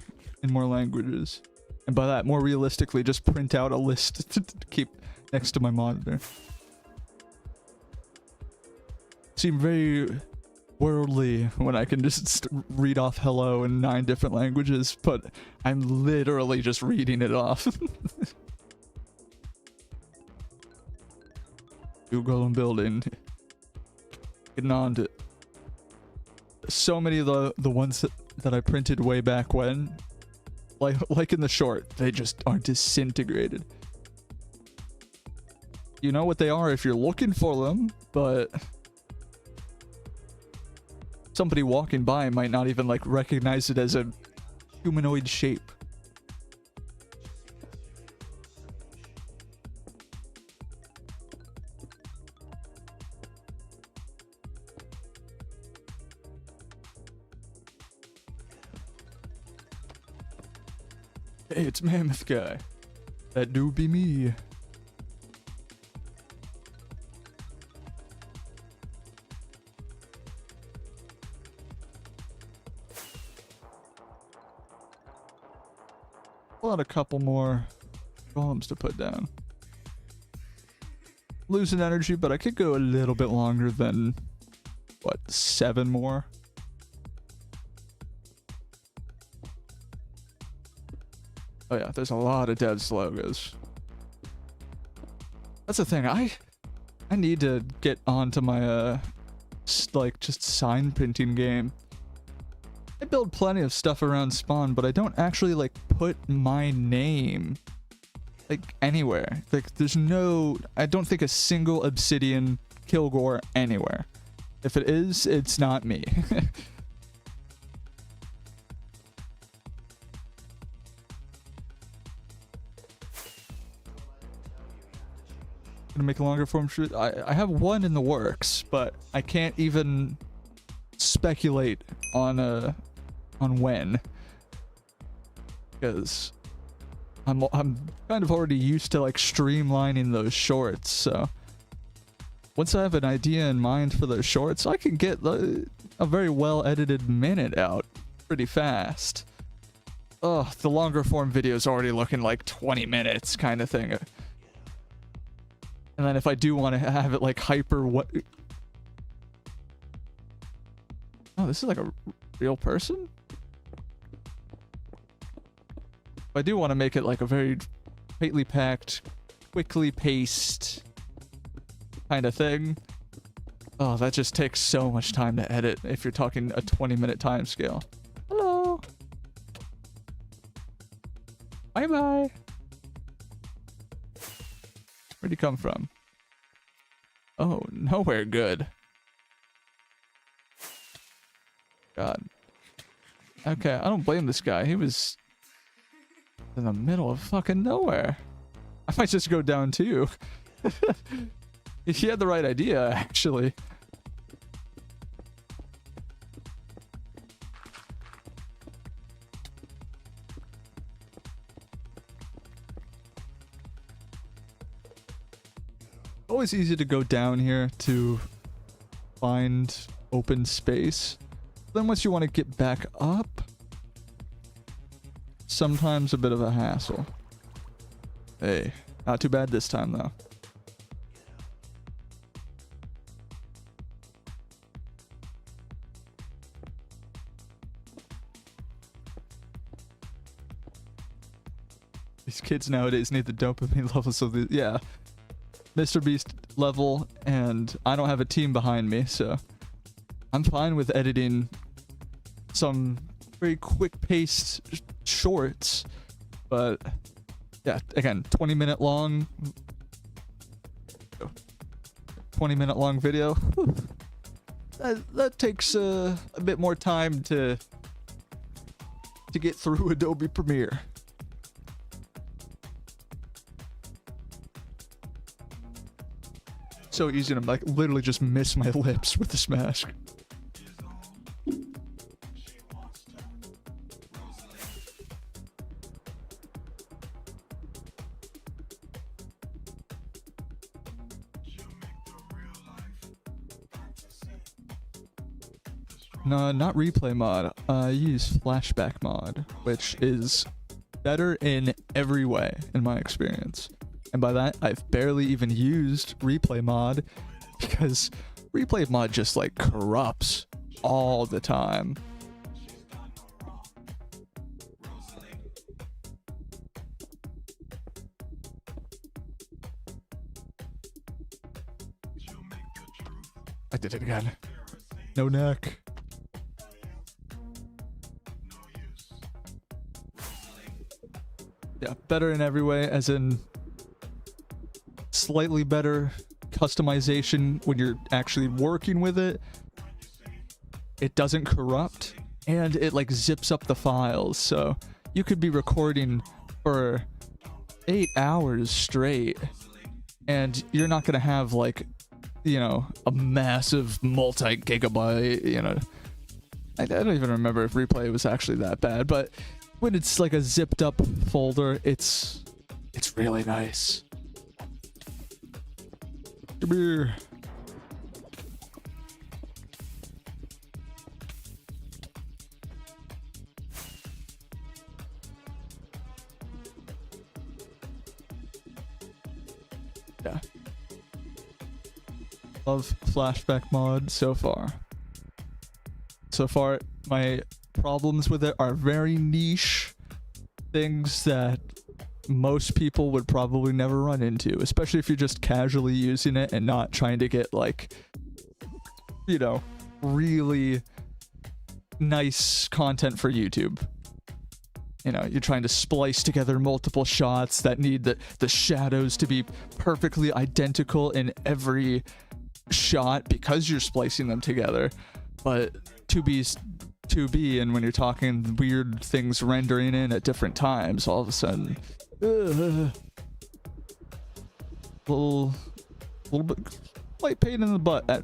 [SPEAKER 2] in more languages. And by that, more realistically, just print out a list to keep next to my monitor. Seem very worldly when I can just read off hello in 9 different languages, but I'm literally just reading it off. New golem building. Getting on to so many of the ones that I printed way back when, like in the short, they just are disintegrated. You know what they are if you're looking for them, but somebody walking by might not even like recognize it as a humanoid shape. Hey, it's Mammoth Guy. That do be me. I'll add a couple more golems to put down. Losing energy, but I could go a little bit longer than, what, 7 more? Oh yeah, there's a lot of devs logos. That's the thing, I need to get onto my, like, just sign printing game. I build plenty of stuff around spawn, but I don't actually, like, put my name, like, anywhere. Like, there's no, I don't think a single obsidian Kilgore anywhere. If it is, it's not me. Gonna make a longer form shoot. I have one in the works, but I can't even speculate on when, because I'm kind of already used to like streamlining those shorts. So once I have an idea in mind for those shorts, I can get a very well edited minute out pretty fast. Oh, the longer form video is already looking like 20 minutes kind of thing. And then if I do want to have it like hyper what? Oh, this is like a real person? If I do want to make it like a very tightly packed, quickly paced kind of thing. Oh, that just takes so much time to edit if you're talking a 20-minute time scale. Hello. Bye-bye. Where'd you come from? Oh, nowhere good. God. Okay, I don't blame this guy. He was in the middle of fucking nowhere. I might just go down too. He had the right idea, actually. always easy to go down here to find open space. Then once you want to get back up, sometimes a bit of a hassle. Hey, not too bad this time though. These kids nowadays need the dopamine levels of the, yeah, Mr. Beast level, and I don't have a team behind me, so I'm fine with editing some very quick-paced shorts, but yeah, again, 20-minute long video. Whew. That takes a bit more time to get through Adobe Premiere. So easy to like literally just miss my lips with this mask. No, not replay mod. I use flashback mod, which is better in every way, in my experience. And by that, I've barely even used replay mod, because replay mod just like corrupts all the time. I did it again. No neck. Yeah, better in every way, as in slightly better customization when you're actually working with it. It doesn't corrupt, and it like zips up the files, so you could be recording for 8 hours straight, and you're not gonna have like, you know, a massive multi-gigabyte, you know. I don't even remember if replay was actually that bad, but when it's like a zipped up folder, it's really nice. Come here. Yeah. Love flashback mod so far. So far, my problems with it are very niche things that most people would probably never run into, especially if you're just casually using it and not trying to get like, you know, really nice content for YouTube. You know, you're trying to splice together multiple shots that need the shadows to be perfectly identical in every shot because you're splicing them together. But 2B, and when you're talking weird things rendering in at different times, all of a sudden, little bit light pain in the butt at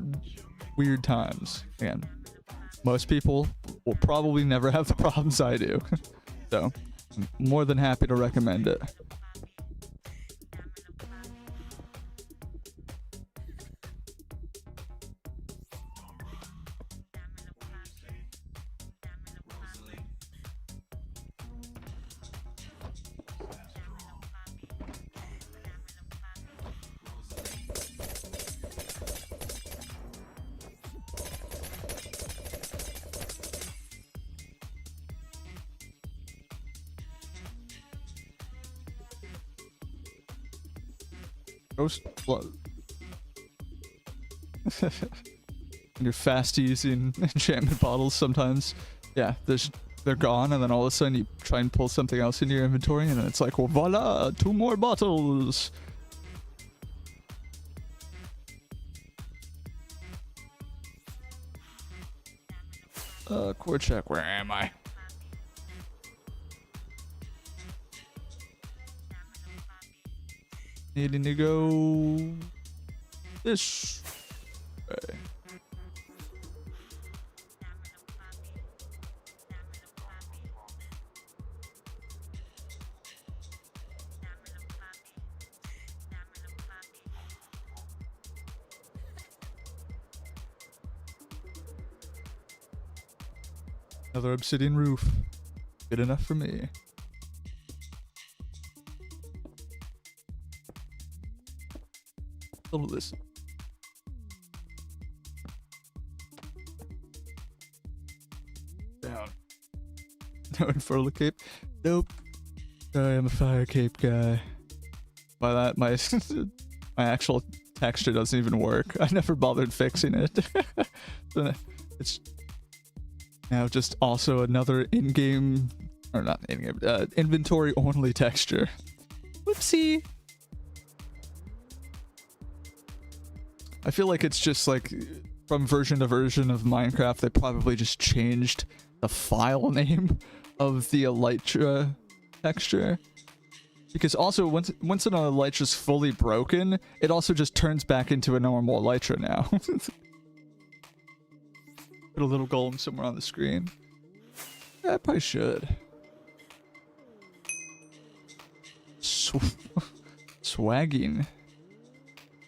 [SPEAKER 2] weird times. Again, most people will probably never have the problems I do, so I'm more than happy to recommend it. Ghost blood. When you're fast using enchantment bottles, sometimes, yeah, they're gone, and then all of a sudden you try and pull something else into your inventory, and then it's like, well, voila, 2 more bottles. Core check, where am I? Needing to go this way. Another obsidian roof. Good enough for me. Little this. Down. No inferno cape. Nope. Sorry, I'm a fire cape guy. By that, my my actual texture doesn't even work. I never bothered fixing it. It's now just also another in-game, or not in-game, inventory-only texture. Whoopsie. I feel like it's just like from version to version of Minecraft, they probably just changed the file name of the elytra texture. Because also, once an elytra is fully broken, it also just turns back into a normal elytra now. Put a little golem somewhere on the screen. Yeah, I probably should. Swagging.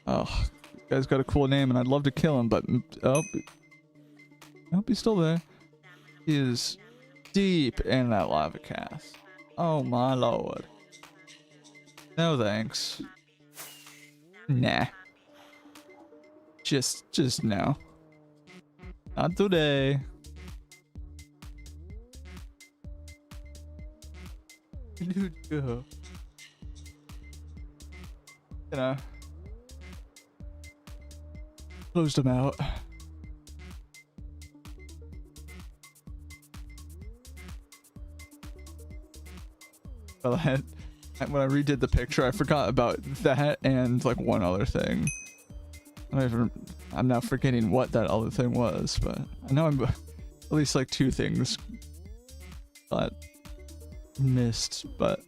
[SPEAKER 2] Oh, this guy's got a cool name, and I'd love to kill him, but oh, I hope he's still there. He is deep in that lava cast. Oh my lord. No thanks. Nah. Just no. Not today. Dude, go. You know. Closed him out. Well, when I redid the picture, I forgot about that and like one other thing. I'm now forgetting what that other thing was, but I know I'm at least like two things got missed, but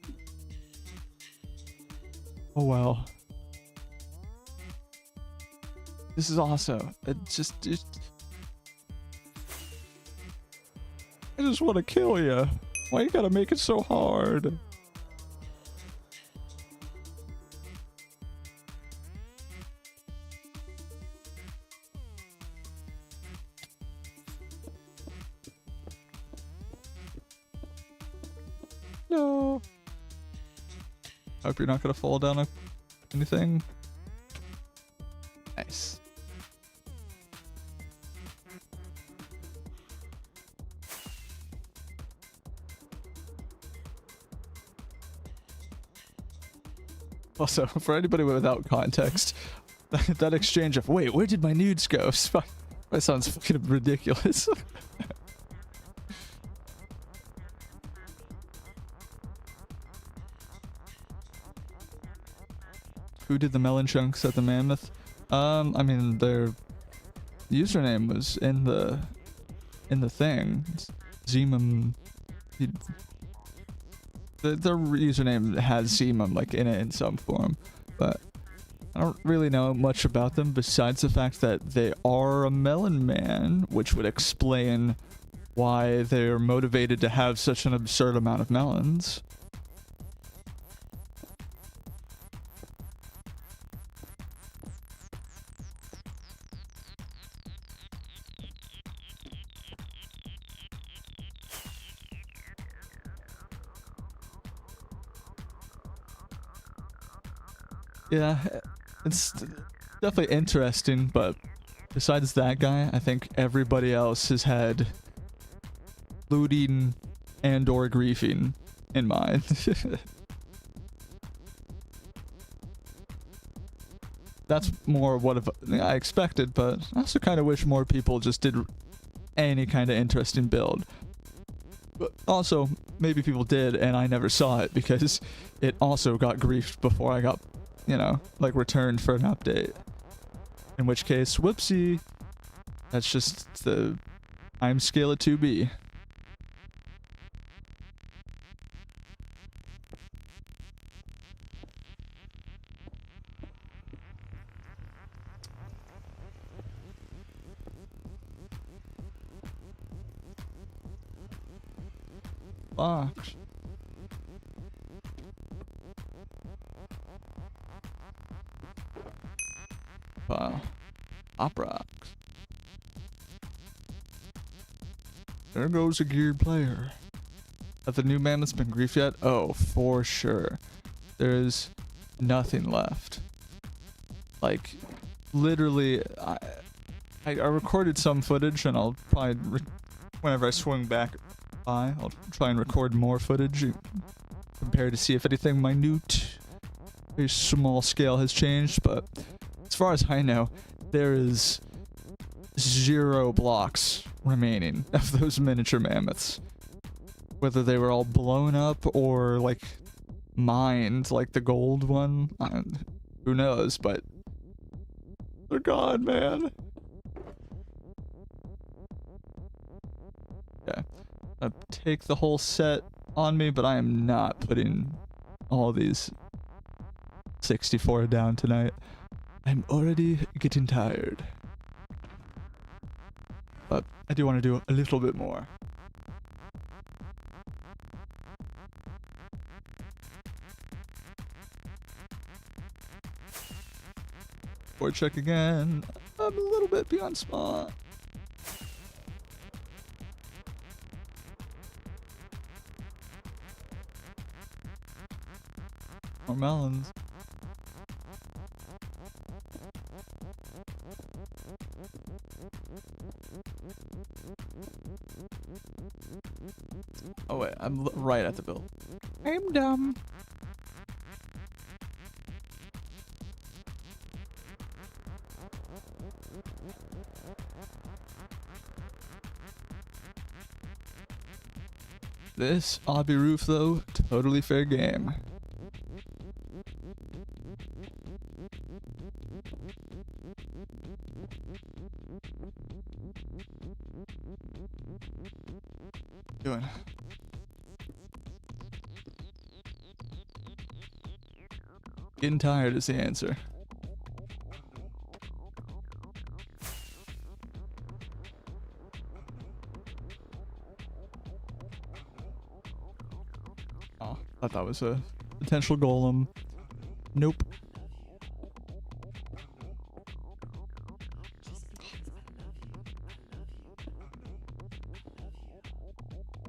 [SPEAKER 2] oh well. This is awesome. I just want to kill you. Why you gotta make it so hard? No. Hope you're not gonna fall down anything. Nice. Also, for anybody without context, that exchange of "wait, where did my nudes go?" that sounds fucking ridiculous. Who did the melon chunks at the mammoth? I mean, their username was in the thing. Zemum. Their username has Zemum like in it in some form, but I don't really know much about them besides the fact that they are a melon man, which would explain why they're motivated to have such an absurd amount of melons. Yeah, it's definitely interesting, but besides that guy, I think everybody else has had looting and or griefing in mind. That's more what I expected, but I also kind of wish more people just did any kind of interesting build. But also, maybe people did and I never saw it because it also got griefed before I got, you know, like returned for an update. In which case, whoopsie. That's just the time scale of 2B. Box. Wow. Op rocks. There goes a geared player. Have the new mammoths been griefed yet? Oh, for sure. There is nothing left. Like, literally, I recorded some footage, and I'll probably, whenever I swing back by, I'll try and record more footage, compare to see if anything minute, very small scale has changed, but as far as I know, there is 0 blocks remaining of those miniature mammoths. Whether they were all blown up or, like, mined, like the gold one, who knows, but they're gone, man. Yeah, I take the whole set on me, but I am not putting all these 64 down tonight. I'm already getting tired. But I do want to do a little bit more. Or check again. I'm a little bit beyond spot. More melons. Oh wait, I'm right at the build. I'm dumb. This obby roof though, totally fair game. Doing. Getting tired is the answer. Oh, I thought that was a potential golem. Nope.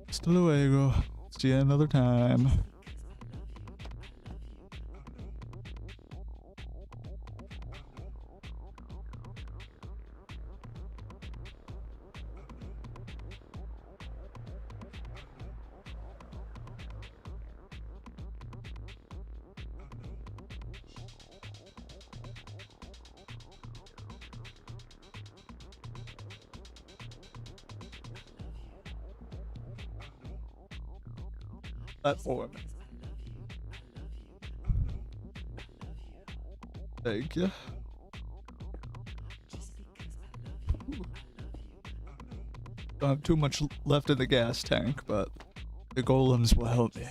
[SPEAKER 2] Hasta luego. See you another time. Platform. Thank you. Don't have too much left in the gas tank, but the golems will help me.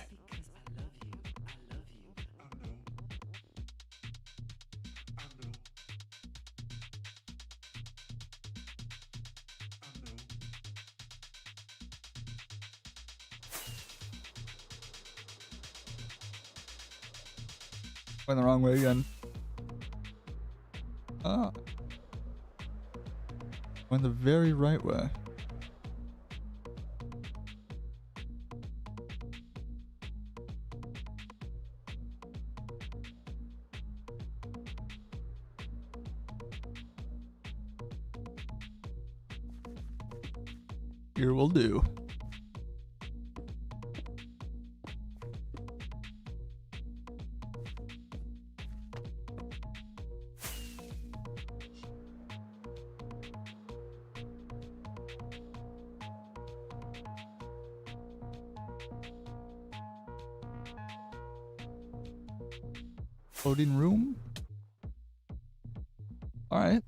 [SPEAKER 2] Went the wrong way again. Ah. Went the very right way. Here will do. Loading room. Alright.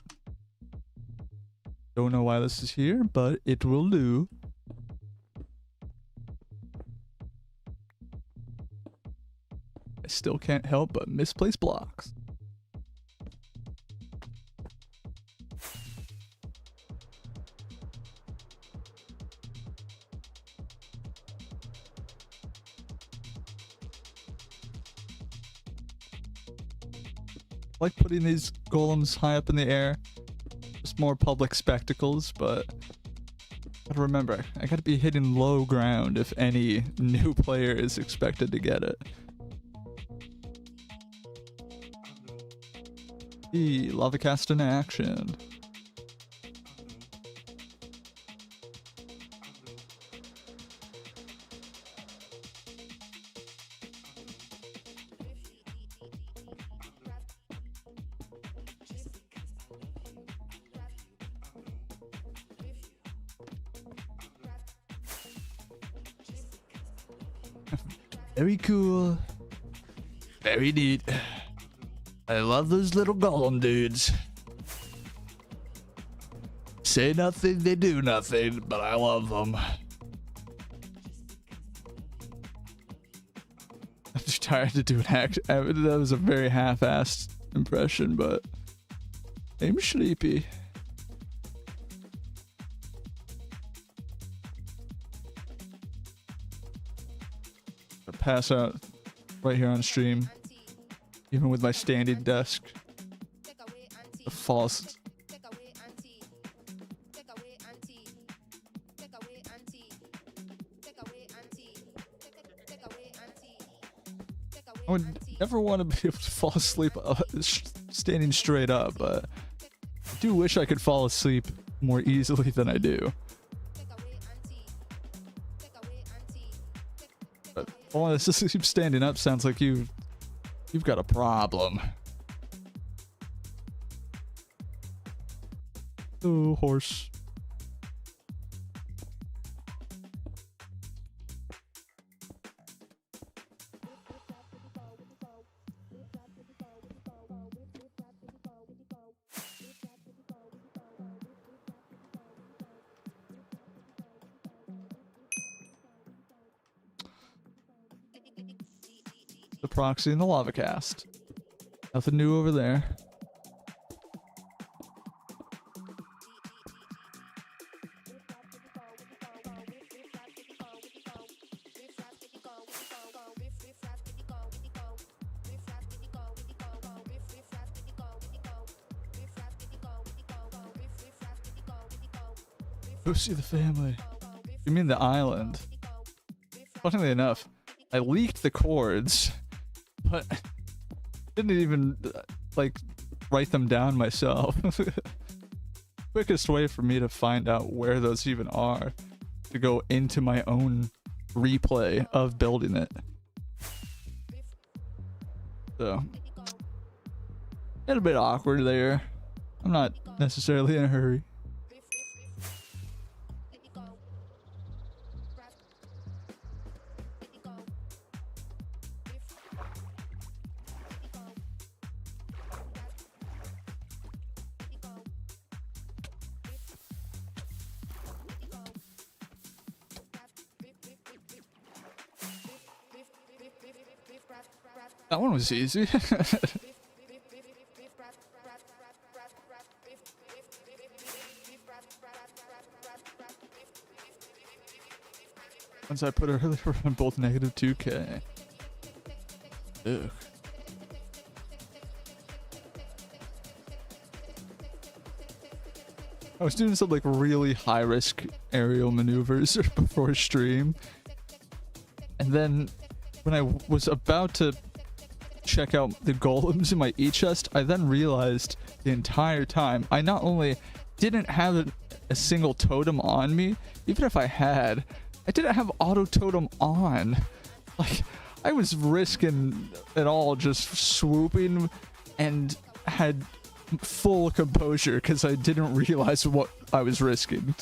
[SPEAKER 2] Don't know why this is here, but it will do. I still can't help but misplace blocks. I like putting these golems high up in the air. Just more public spectacles, but I'd remember, I gotta be hitting low ground if any new player is expected to get it. Lava cast in action. Very cool. Very neat. I love those little golem dudes. Say nothing, they do nothing, but I love them. I'm just tired to do an act. That was a very half-assed impression, but I'm sleepy. I pass out right here on stream, even with my standing desk. The false. I would never want to be able to fall asleep standing straight up, but I do wish I could fall asleep more easily than I do. But falling asleep standing up sounds like you've got a problem. Oh, horse. The proxy and the lava cast. Nothing new over there. Go see the family. You mean the island? Funnily enough, I leaked the chords, but didn't even like write them down myself. Quickest way for me to find out where those even are, to go into my own replay of building it. So, a little bit awkward there. I'm not necessarily in a hurry. That one was easy. Once I put earlier on both negative 2K. Ugh. I was doing some like really high risk aerial maneuvers before stream. And then when I was about to check out the golems in my E-chest, I then realized the entire time I not only didn't have a single totem on me, even if I had, I didn't have auto totem on. Like, I was risking it all, just swooping, and had full composure because I didn't realize what I was risking.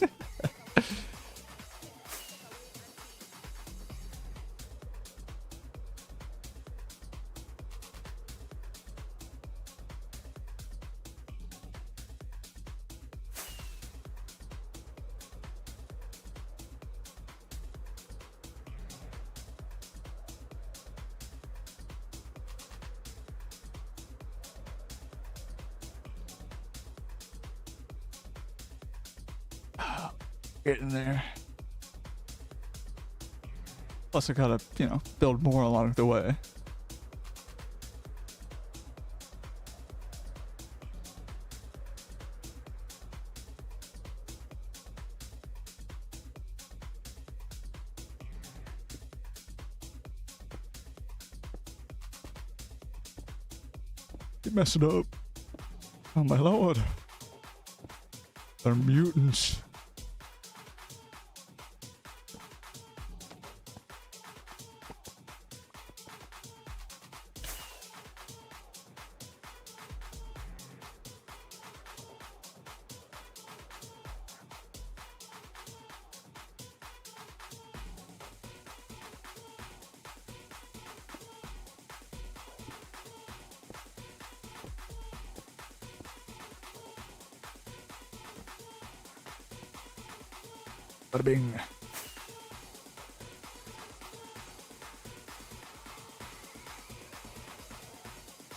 [SPEAKER 2] Getting there. Plus I gotta, build more along the way. Keep messing up. Oh my lord. They're mutants. Bada bing.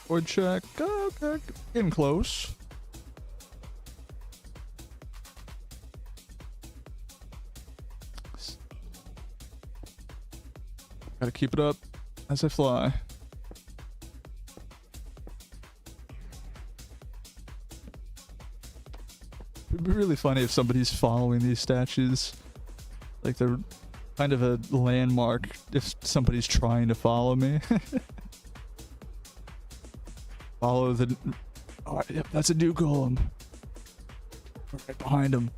[SPEAKER 2] Board check. Okay, getting close. Gotta keep it up as I fly. It'd be really funny if somebody's following these statues. Like they're kind of a landmark if somebody's trying to follow me. Follow the... Oh, yep, that's a new golem. Right behind him.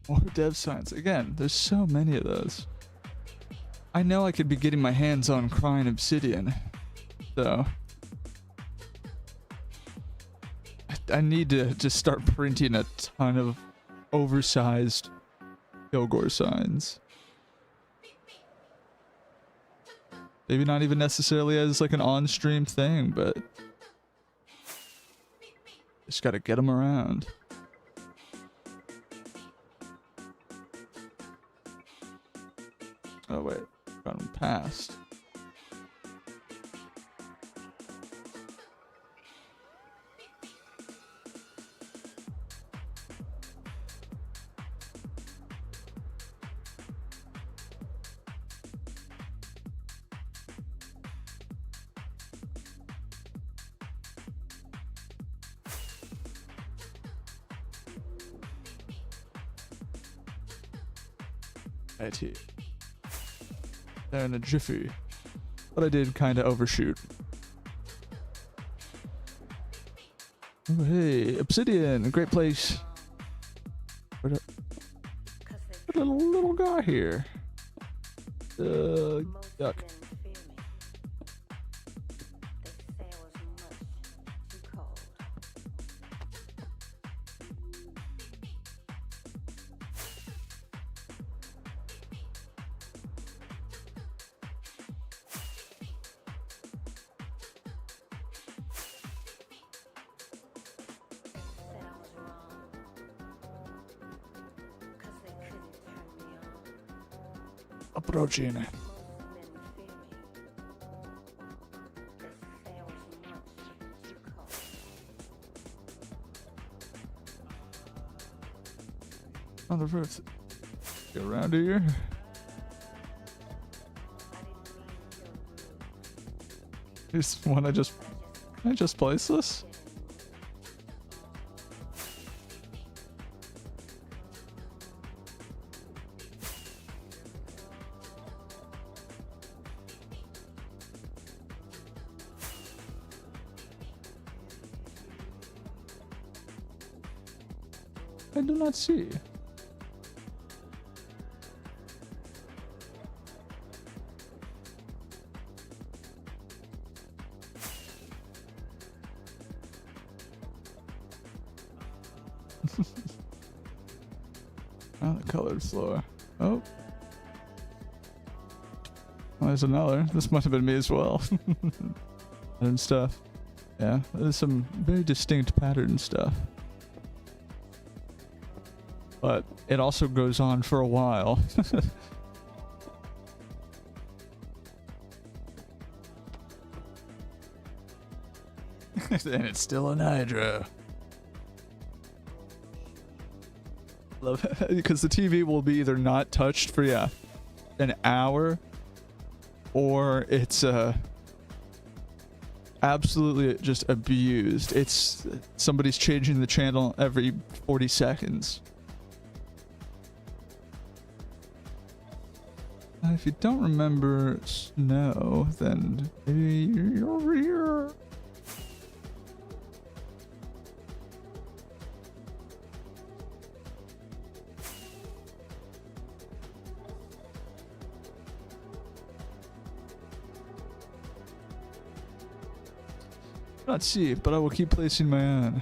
[SPEAKER 2] More dev signs. Again, there's so many of those. I know I could be getting my hands on crying obsidian, so I need to just start printing a ton of oversized Kilgore signs. Maybe not even necessarily as like an on-stream thing, but just gotta get them around. Oh wait, got him past. IT. There in a jiffy. But I did kind of overshoot. Oh, hey, Obsidian, a great place. What a little guy here. Yuck. Approaching. On the roof. Get around here. Here's one I just placed this. I do not see. Oh, the colored floor. Oh. Well, there's another. This must have been me as well. And stuff. Yeah, there's some very distinct pattern stuff. but it also goes on for a while. And it's still an hydro. Love it. Because the TV will be either not touched for an hour, or it's absolutely just abused. It's somebody's changing the channel every 40 seconds. If you don't remember Snow, then maybe you're over here. Not see, but I will keep placing my own.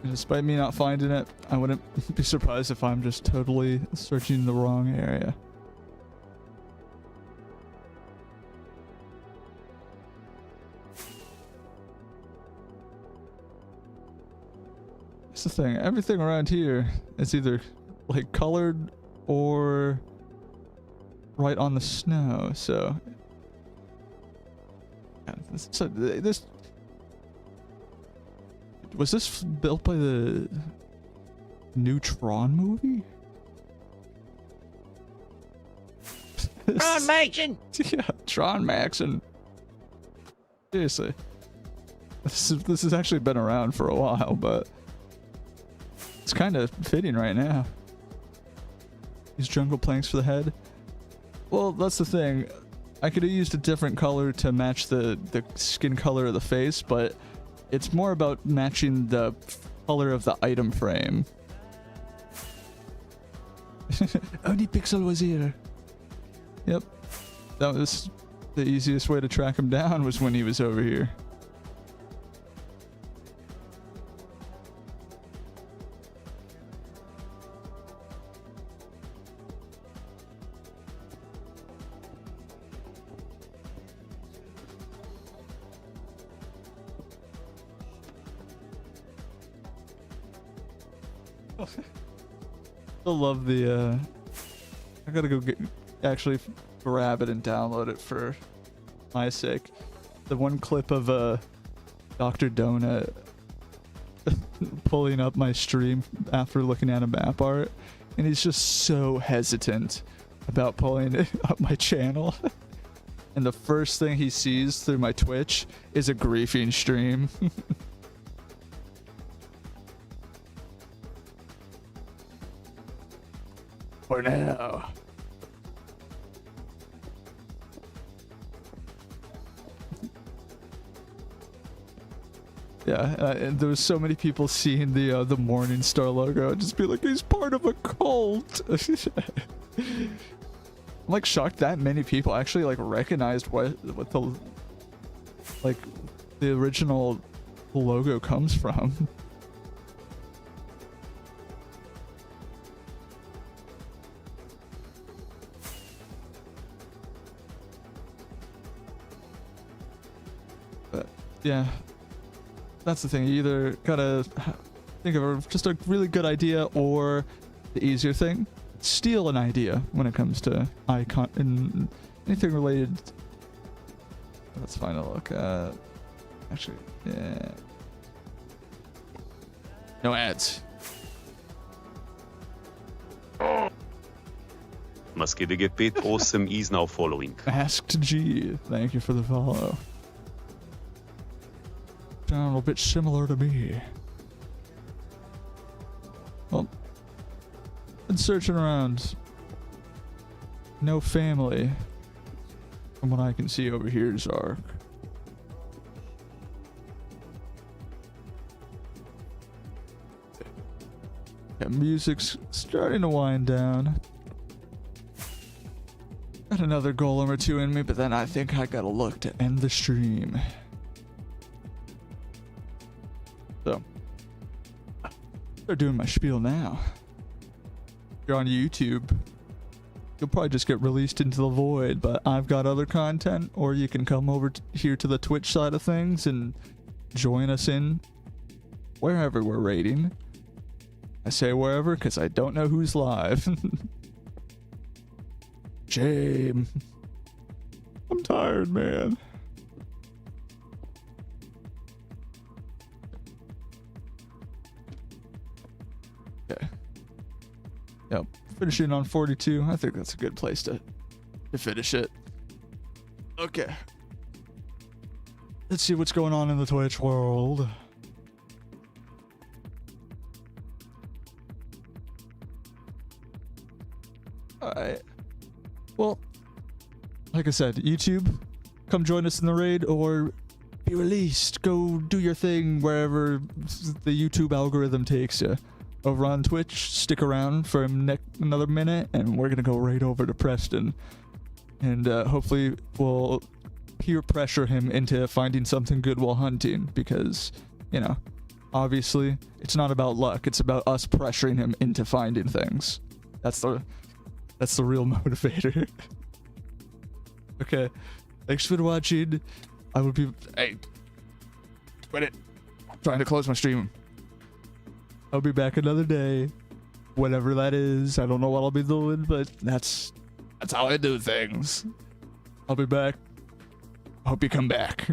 [SPEAKER 2] And despite me not finding it, I wouldn't be surprised if I'm just totally searching the wrong area. That's the thing. Everything around here is either like colored or right on the snow, so yeah, this was this built by the new Tron movie?
[SPEAKER 5] Tron Maxon!
[SPEAKER 2] Yeah, Tron Maxon. Seriously. This has actually been around for a while, but it's kind of fitting right now. These jungle planks for the head. Well, that's the thing. I could have used a different color to match the skin color of the face, but it's more about matching the color of the item frame. Only Pixel was here. Yep. That was the easiest way to track him down, was when he was over here. Still love the I gotta go actually grab it and download it for my sake. The one clip of Dr. Donut pulling up my stream after looking at a map art, and he's just so hesitant about pulling it up my channel. And the first thing he sees through my Twitch is a griefing stream. For now. Yeah, and there was so many people seeing the Morningstar logo and just be like, he's part of a cult. I'm like shocked that many people actually like recognized what the like the original logo comes from. But yeah, that's the thing. You either gotta think of just a really good idea, or the easier thing, steal an idea when it comes to icon and anything related. Let's find a look at. Actually, yeah. No ads.
[SPEAKER 1] Maskede Pit Awesome is now following.
[SPEAKER 2] Asked G, thank you for the follow. Sound a bit similar to me. Well, been searching around. No family, from what I can see over here, Zark. Yeah, music's starting to wind down. Got another golem or two in me, but then I think I gotta look to end the stream. So, start doing my spiel now. If you're on YouTube, you'll probably just get released into the void, but I've got other content, or you can come over here to the Twitch side of things and join us in wherever we're raiding. I say wherever because I don't know who's live. Shame. I'm tired, man. Okay. Yep. Finishing on 42. I think that's a good place to finish it. Okay. Let's see what's going on in the Twitch world. Alright. Well, like I said, YouTube, come join us in the raid or be released. Go do your thing wherever the YouTube algorithm takes you. Over on Twitch, stick around for another minute and we're gonna go right over to Preston. And hopefully we'll peer pressure him into finding something good while hunting because, you know, obviously it's not about luck, it's about us pressuring him into finding things. That's the real motivator. Okay, thanks for watching. I will be... Hey, quit it. I'm trying to close my stream. I'll be back another day. Whatever that is. I don't know what I'll be doing, but that's how I do things. I'll be back. Hope you come back.